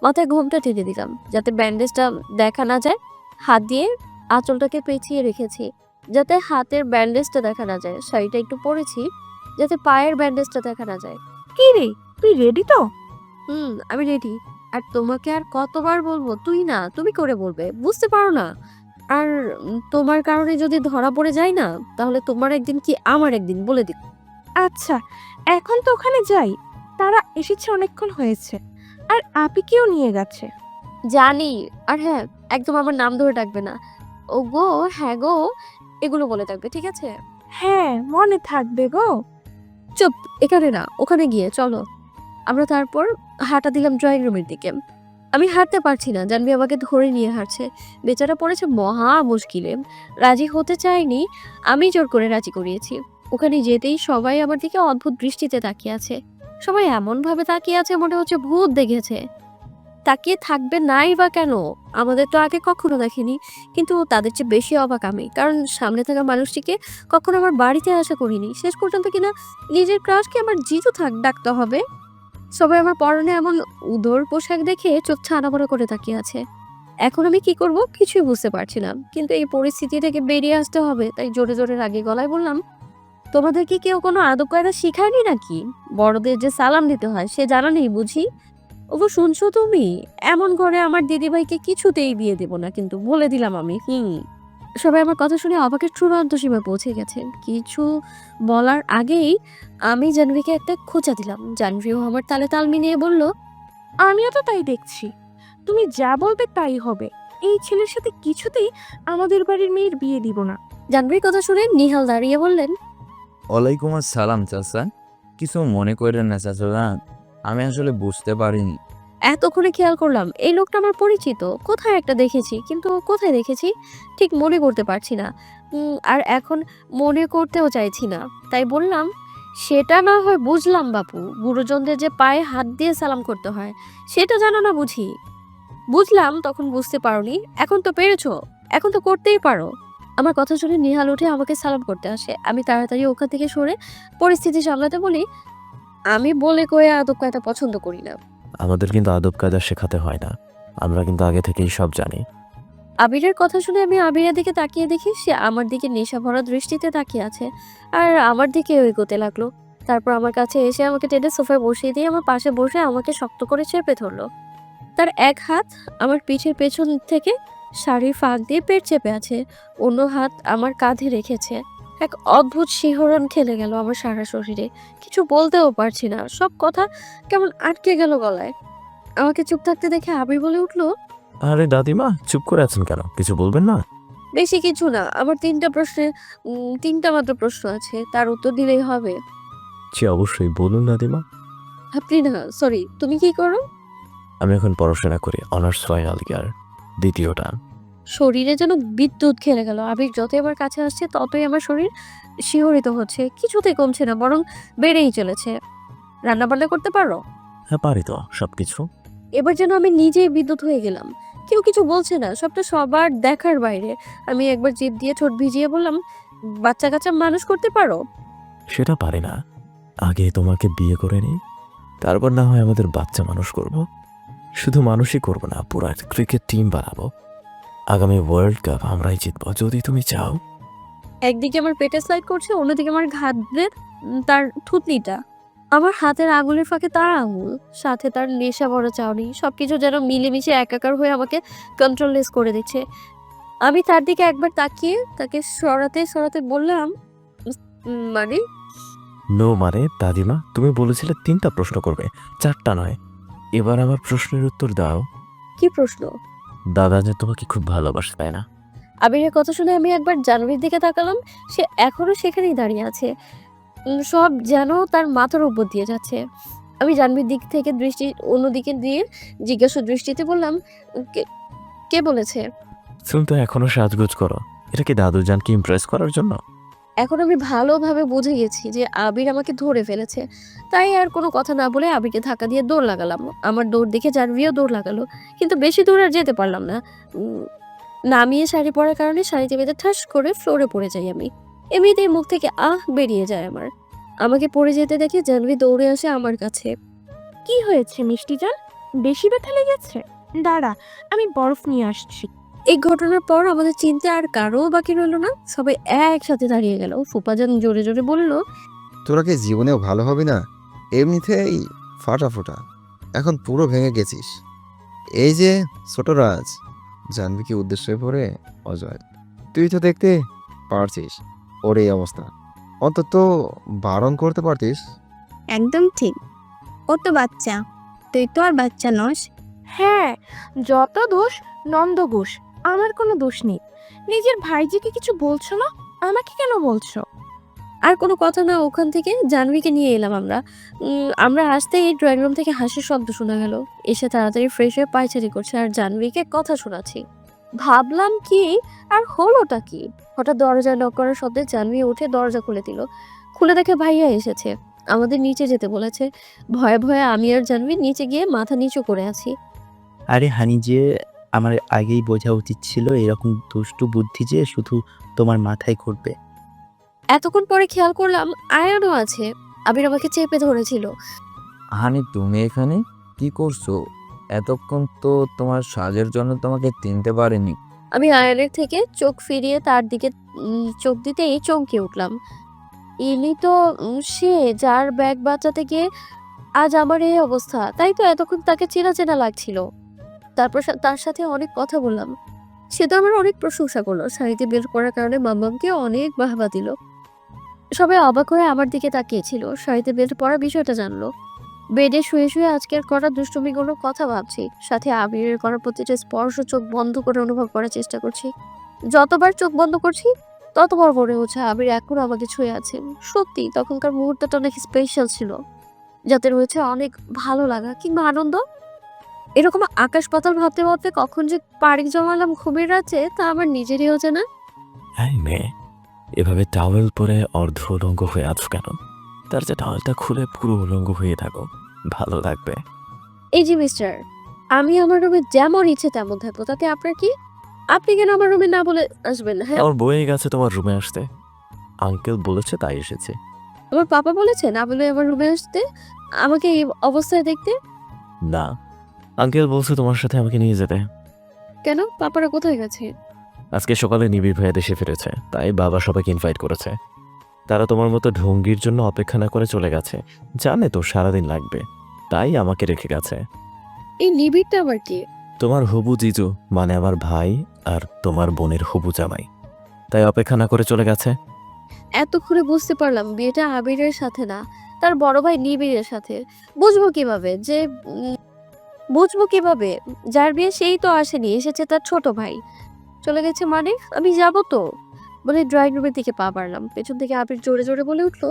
মাথায় ঘোমটা টেনে দিলাম যাতে ব্যান্ডেজটা দেখা না যায়। হাত দিয়ে আঁচলটাকে পেঁচিয়ে রেখেছি যাতে হাতের ব্যান্ডেজটা দেখা না যায়। শাড়িটা একটু পরেছি যাতে পায়ের ব্যান্ডেজটা দেখা না যায়।
কি রে, তুই রেডি তো?
আমি রেডি। আর তোমাকে আর কতবার বলবো তুই না তুমি করে বলবে, বুঝতে পারো না? আর তোমার কারণে যদি ধরা পড়ে যায় না, তাহলে তোমার একদিন কি আমার একদিন বলে দিই।
আচ্ছা, এখন তো ওখানে যাই। তারা এসেছে অনেকক্ষণ হয়েছে, আর আপিকেও নিয়ে গেছে।
জানি। আর হ্যাঁ, একদম আমার নাম ধরে ডাকবে না। ও গো, হ্যাঁ গো, এগুলো বলে ডাকবে, ঠিক আছে?
হ্যাঁ, মনে থাকবে গো।
চুপ, এখানে না ওখানে গিয়ে চলো। আমরা তারপর হাঁটা দিলাম ড্রয়িং রুমের দিকে। আমি হাঁটতে পারছি না, জানবি আমাকে ধরে নিয়ে হাঁটছে। বেচারা পড়েছে মহা মুশকিলে। রাজি হতে চাইনি, আমি জোর করে রাজি করিয়েছি। ওখানে যেতেই সবাই আমার দিকে অদ্ভুত দৃষ্টিতে তাকিয়ে আছে। সবাই এমন ভাবে তাকিয়ে আছে মনে হচ্ছে ভূত দেখেছে। তাকিয়ে থাকবে নাই বা কেন, আমাদের তো আগে কখনো দেখেনি। কিন্তু তাদের চেয়ে বেশি অবাক আমি, কারণ সামনে থাকা মানুষটিকে কখনো আমার বাড়িতে আশা করিনি। শেষ পর্যন্ত কিনা নিজের ক্রাশকে আমার জিজু ডাকতে হবে। সবাই আমার পরনে এমন উদর পোশাক দেখে চোখ ছানাবড়া করে তাকিয়ে আছে। এখন আমি কি করব কিছুই বুঝতে পারছি না, কিন্তু এই পরিস্থিতি থেকে বেরিয়ে আসতে হবে। তাই জোরে জোরে রাগে গলায় বললাম, তোমাদের কি কেউ কোনো আদব কায়দা শিখায়নি নাকি? বড়দের যে সালাম দিতে হয় সে জানা নেই বুঝি? ওগো শুনছো তুমি? এমন ঘরে আমার দিদিভাইকে কিছুতেই বিয়ে দেব না, কিন্তু বলে দিলাম আমি। সবাই আমার কথা শুনে অবাকের চূড়ান্ত সীমায় পৌঁছে গেছে। কিছু বলার আগেই আমি জাহ্নবীকে একটা খোঁচা দিলাম। জাহ্নবীও আমার তালে তাল মিলিয়ে বলল,
আমিও তো তাই দেখছি। তুমি যা বলবে তাই হবে। এই ছেলের সাথে কিছুতেই আমাদের বাড়ির মেয়ের বিয়ে দিব না।
জাহ্নবীর কথা শুনে নিহাল দাঁড়িয়ে বললেন,
ওয়ালাইকুম আসসালাম চাচা। কিছু মনে করেন না চাচা, আমি আসলে বুঝতে পারিনি।
এতক্ষণে খেয়াল করলাম এই লোকটা আমার পরিচিত, কোথায় একটা দেখেছি, কিন্তু কোথায় দেখেছি ঠিক মনে করতে পারছি না। আর এখন মনে করতেও চাইছি না। তাই বললাম, সেটা না হয় বুঝলাম বাপু, গুরুজনদের যে পায়ে হাত দিয়ে সালাম করতে হয় সেটা জানো না বুঝি? বুঝলাম তখন বুঝতে পারোনি, এখন তো পেরেছো, এখন তো করতেই পারো। আমার কথা শুনে নিহাল উঠে আমাকে সালাম করতে আসে। আমি তাড়াতাড়ি ওখান থেকে সরে পরিস্থিতি সামলাতে বলি, আমি বলে কয়ে আদব কায়দা পছন্দ করি না।
আমাদের কিন্তু আদব কায়দা শেখাতে হয় না, আমরা কিন্তু আগে থেকেই সব জানি।
আবিরের কথা শুনে আমি আবিরের দিকে তাকিয়ে দেখি সে আমার দিকে নেশা ভরা দৃষ্টিতে তাকিয়ে আছে, আর আমার দিকে এগোতে লাগলো। তারপর আমার কাছে এসে আমাকে টেনে সোফায় বসিয়ে দিয়ে আমার পাশে বসে আমাকে শক্ত করে চেপে ধরলো। তার এক হাত আমার পিঠের পেছন থেকে শাড়ির ফাঁক দিয়ে পেট চেপে আছে, অন্য হাত আমার কাঁধে রেখেছে। এক অদ্ভুত শিহরণ খেলে গেল আমার সারা শরীরে। কিছু বলতেও পারছি না, সব কথা কেমন আটকে গেল গলায়। আমাকে চুপ থাকতে দেখে আবির বলে উঠলো,
আরে দাদিমা, চুপ করে আছেন কেন? কিছু বলবেন না?
বেশি কিছু না, আমার 3টা মাত্র প্রশ্ন আছে, তার উত্তর দিলেই হবে।
জি অবশ্যই, বলুন দাদিমা।
আপনি না, সরি, তুমি কি করো?
আমি এখন পড়াশোনা করি, অনার্স ফাইনাল ইয়ার, দ্বিতীয়টা।
শরীরে যেন বিদ্যুৎ খেলে গেল। আবির যতই আমার কাছে আসছে ততই আমার শরীর শিহরিত হচ্ছে, কিছুতেই কমছে না, বরং বেড়েই চলেছে। রান্না বান্না করতে পারো?
হ্যাঁ পারি তো সবকিছু।
এবার যেন আমি নিজেই বিদ্যুৎ হয়ে গেলাম। কেউ কিছু বলছে না, সবটা সবার দেখার বাইরে। আমি একবার জিভ দিয়ে ঠোঁট ভিজিয়ে বললাম, বাচ্চা কাচ্চা মানুষ করতে পারো?
সেটা পারি না, আগে তোমাকে বিয়ে করে নিই, তারপর না হয় আমাদের বাচ্চা মানুষ করব। শুধু মানুষই করব না, পুরো ক্রিকেট টিম বানাবো। আগামী ওয়ার্ল্ড কাপ আমরাই জিতবো যদি তুমি চাও।
একদিকে আমার পেটে স্লাইড করছে, অন্যদিকে আমার ঘাড়ের তার থুতনিটা। আমার হাতের আঙুলের ফাঁকে তার আঙুল, সাথে তার নেশা ভরা চাউনি। সবকিছু যেন মিলেমিশে একাকার হয়ে আমাকে কন্ট্রোললেস করে দিচ্ছে। আমি তার দিকে একবার তাকিয়ে তাকে সরাতে সরাতে বললাম, মানে
নো মানে দাদিমা, তুমি বলেছিলে 3টা প্রশ্ন করবে, 4টা নয়। এবার আমার প্রশ্নের উত্তর দাও।
কি প্রশ্ন?
দাদা যে তোমাকে খুব ভালোবাসে, তাই না?
আবিরের কথা শুনে আমি একবার জাহ্নবীর দিকে তাকালাম। সে এখনো সেখানেই দাঁড়িয়ে আছে। সব যেন তার মাথার উপর দিয়ে যাচ্ছে। আমি জাহ্নবীর দিক থেকে দৃষ্টি অন্যদিকে দিয়ে জিজ্ঞাসা দৃষ্টিতে বললাম, কে কে বলেছে?
তুমি তো এখনো সাজগোজ করো, এটা কি দাদুজানকে ইমপ্রেস করার জন্য?
এখন আমি ভালোভাবে বুঝে গেছি যে আবির আমাকে ধরে ফেলেছে। তাই আর কোনো কথা না বলে আবিরকে ধাক্কা দিয়ে দৌড় লাগালাম। আমার দৌড় দেখে জাহ্নবীও দৌড় লাগালো, কিন্তু বেশি দূর আর যেতে পারলাম না। নামিয়ে শাড়ি পরার কারণে শাড়িতে বেঁধে ঠাস করে ফ্লোরে পড়ে যাই আমি। এমনিতেই মুখ থেকে বেরিয়ে যায় আমার। আমাকে পড়ে যেতে দেখে জাহ্নবী দৌড়ে আসে আমার কাছে।
কি হয়েছে মিষ্টি জান? বেশি ব্যথা লেগেছে? দাঁড়া, আমি বরফ নিয়ে আসছি।
এই ঘটনার পর আমাদের চিনতে আর কারো বাকি রইল না। সবাই একসাথে দাঁড়িয়ে গেল। ফুপাজান জোরে জোরে বলল,
তোরা কি জীবনেও ভালো হবি না? এমনিতেই ফাটাফোটা, এখন পুরো ভেঙে গেছিস। এই যে ছোট রাজ, জাহ্নবীকে উদ্দেশ্যে পড়ে অজয়, তুই তো দেখতে পারছিস ওর এই অবস্থা, অন্তত বারণ করতে পারতিস।
একদম ঠিক। ও তো বাচ্চা, তুই তো আর বাচ্চা নস।
হ্যাঁ, যত দোষ নন্দ ঘোষ, আমার কোনো দোষ নেই। নিজের ভাইজিকে কিছু বলছো না, আমাকে কেন বলছো?
আর কোনো কথা না, ওখান থেকে জাহ্নবীকে নিয়ে এলাম আমরা। আমরা আসতেই ড্রয়িং রুম থেকে হাসির শব্দ শোনা গেল। এসে তাড়াতাড়ি ফ্রেশ হয়ে পায়চারি করছে আর জাহ্নবীকে কথা শোনাচ্ছি। ভাবলাম কি আর হলোটা কি? হঠাৎ দরজা নক করার শব্দে জাহ্নবী উঠে দরজা খুলে দিল। খুলে দেখে ভাইয়া এসেছে, আমাদের নিচে যেতে বলেছে। ভয়ে ভয়ে আমি আর জাহ্নবী নিচে গিয়ে মাথা নিচু করে আছি।
আরে হানি, যে আমার আগেই বোঝা উচিত ছিল এরকম দুষ্টু বুদ্ধি যে শুধু তোমার মাথায় ঘুরবে।
এতক্ষণ পরে খেয়াল করলাম আয়ানও আছে। আবির আমাকে চেপে ধরেছিল।
হানি, তুমি এখানে কি করছো? এতক্ষণ তো তোমার সাজের জন্য তোমাকে চিনতে পারিনি।
আমি আয়নের থেকে চোখ ফিরিয়ে তার দিকে চোখ দিতেই চমকে উঠলাম। ইনি তো সে যার ব্যাগ বাঁচাতে গিয়ে আজ আমার এই অবস্থা। তাই তো এতক্ষণ তাকে চেনা চেনা লাগছিল। তারপর তার সাথে অনেক কথা বললাম। সে তো আমার অনেক প্রশংসা করলো। শাড়িতে বের করার কারণে মাম্মামকে অনেক বাহবা দিল। সবাই অবাক হয়ে আমার দিকে তাকিয়েছিল। শাড়িতে বের পড়ার বিষয়টা জানলো। বেডে শুয়ে শুয়ে আজকের করা দুষ্টুমিগুলোর কথা ভাবছি, সাথে আবিরের করা প্রতিটা স্পর্শ চোখ বন্ধ করে অনুভব করার চেষ্টা করছি। যতবার চোখ বন্ধ করছি ততবার মনে হচ্ছে আবির এখনো আমাকে ছুঁয়ে আছেন। সত্যি তখনকার মুহূর্তটা অনেক স্পেশাল ছিল, যাতে রয়েছে অনেক ভালো লাগা কিংবা আনন্দ। এরকম আকাশ পাতাল ভাবতে ভাবতে কখন যে পাড়ি জমালাম ঘুমের রাতে তা আমার নিজেরই হচ্ছে না।
হ্যাঁ মেয়ে, এভাবে টাওয়েল পরে অর্ধ উলঙ্গ হয়ে আছো কেন? তার যে টাওয়েলটা খুলে পুরো উলঙ্গ হয়ে থাকো, ভালো লাগবে।
এই যে মিস্টার, আমি আমার রুমে যেমন ইচ্ছে তেমন থাকবো, তাতে আপনার কি? আপনি কেন আমার রুমে না বলে আসবেন? হ্যাঁ,
আমার বয়ে গেছে তোমার রুমে আসতে, আঙ্কেল বলেছে তাই এসেছে।
আমার পাপা বলেছে না বলে আমার রুমে আসতে, আমাকে এই অবস্থায় দেখতে।
না, আঙ্কেল বলছে তোমার সাথে আমাকে নিয়ে যেতে।
কেন? পাপারা কোথায় গেছে?
আজকে সকালে নিবিড় ভাইয়া দেশে ফিরেছে, তাই বাবা সবাইকে ইনভাইট করেছে। তারা তোমার মতো ঢঙ্গির জন্য অপেক্ষা না করে চলে গেছে, জানে তো সারাদিন লাগবে, তাই আমাকে রেখে গেছে।
এই নিবিড়টা আবার কি?
তোমার হবু জিজু, মানে আমার ভাই আর তোমার বোনের হবু জামাই, তাই অপেক্ষা না করে চলে গেছে।
এতক্ষণে বুঝতে পারলাম বিয়েটা আবিরের সাথে না, তার বড় ভাই নিবিড়ের সাথে। বুঝবো কিভাবে যে বুঝবো কিভাবে? যার বিয়ে সেই তো আসেনি, এসেছে তার ছোট ভাই। চলে গেছে মানে আমি যাবো তো বলে ড্রয়িং রুমের দিকে পা বাড়লাম। পেছন থেকে আবির জোরে জোরে বলে উঠলো,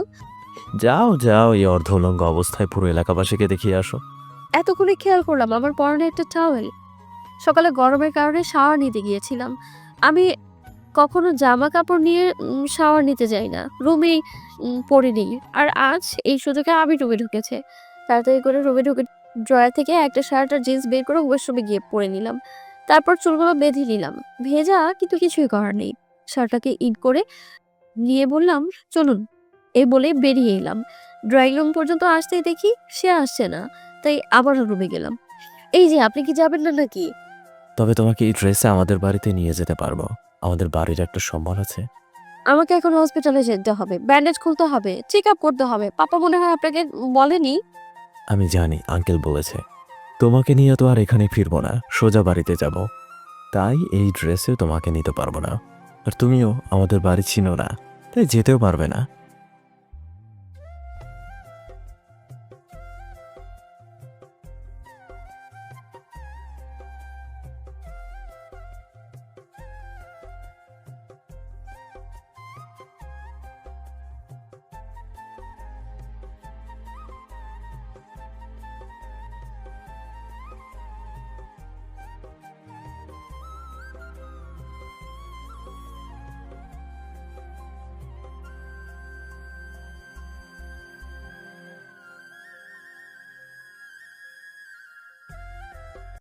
যাও যাও, এই অর্ধ উলঙ্গ অবস্থায় পুরো এলাকাবাসীকে দেখিয়ে আসো।
এতক্ষণে খেয়াল করলাম আমার পরনে একটা টাওয়েল। সকালে গরমের কারণে শাওয়ার নিতে গিয়েছিলাম। আমি কখনো জামা কাপড় নিয়ে শাওয়ার নিতে যাই না, রুমেই পরে নিই। আর আজ এই সুযোগে আবির রুমে ঢুকেছে। তাড়াতাড়ি করে রুমে ঢুকে ড্রয়ার থেকে একটা শার্ট আর জিন্স বের করে ওয়াশরুমে গিয়ে পরে নিলাম। তারপর চুলগুলো বেঁধে নিলাম। ভেজা, কিন্তু কিছুই করার নেই। শার্টটাকে ইন করে নিয়ে বললাম, চলুন। এই বলে বেরিয়ে এলাম। ড্রয়িং রুম পর্যন্ত আসতেই দেখি সে আসছে না, তাই আবারও রুমে গেলাম। এই যে, আপনি কি যাবেন না নাকি?
তবে তোমাকে এই ড্রেসে আমাদের বাড়িতে নিয়ে যেতে পারবো, আমাদের বাড়ির একটা সম্মান আছে।
আমাকে এখন হসপিটালে যেতে হবে, ব্যান্ডেজ খুলতে হবে, চেক আপ করতে হবে। পাপা মনে হয় আপনাকে বলেনি?
আমি জানি আঙ্কেল বলেছে, তোমাকে নিয়ে তো আর এখানে ফিরবো না, সোজা বাড়িতে যাব। তাই এই ড্রেসে তোমাকে নিতে পারবো না। আর তুমিও আমাদের বাড়ি চিনো না, তাই যেতেও পারবে না।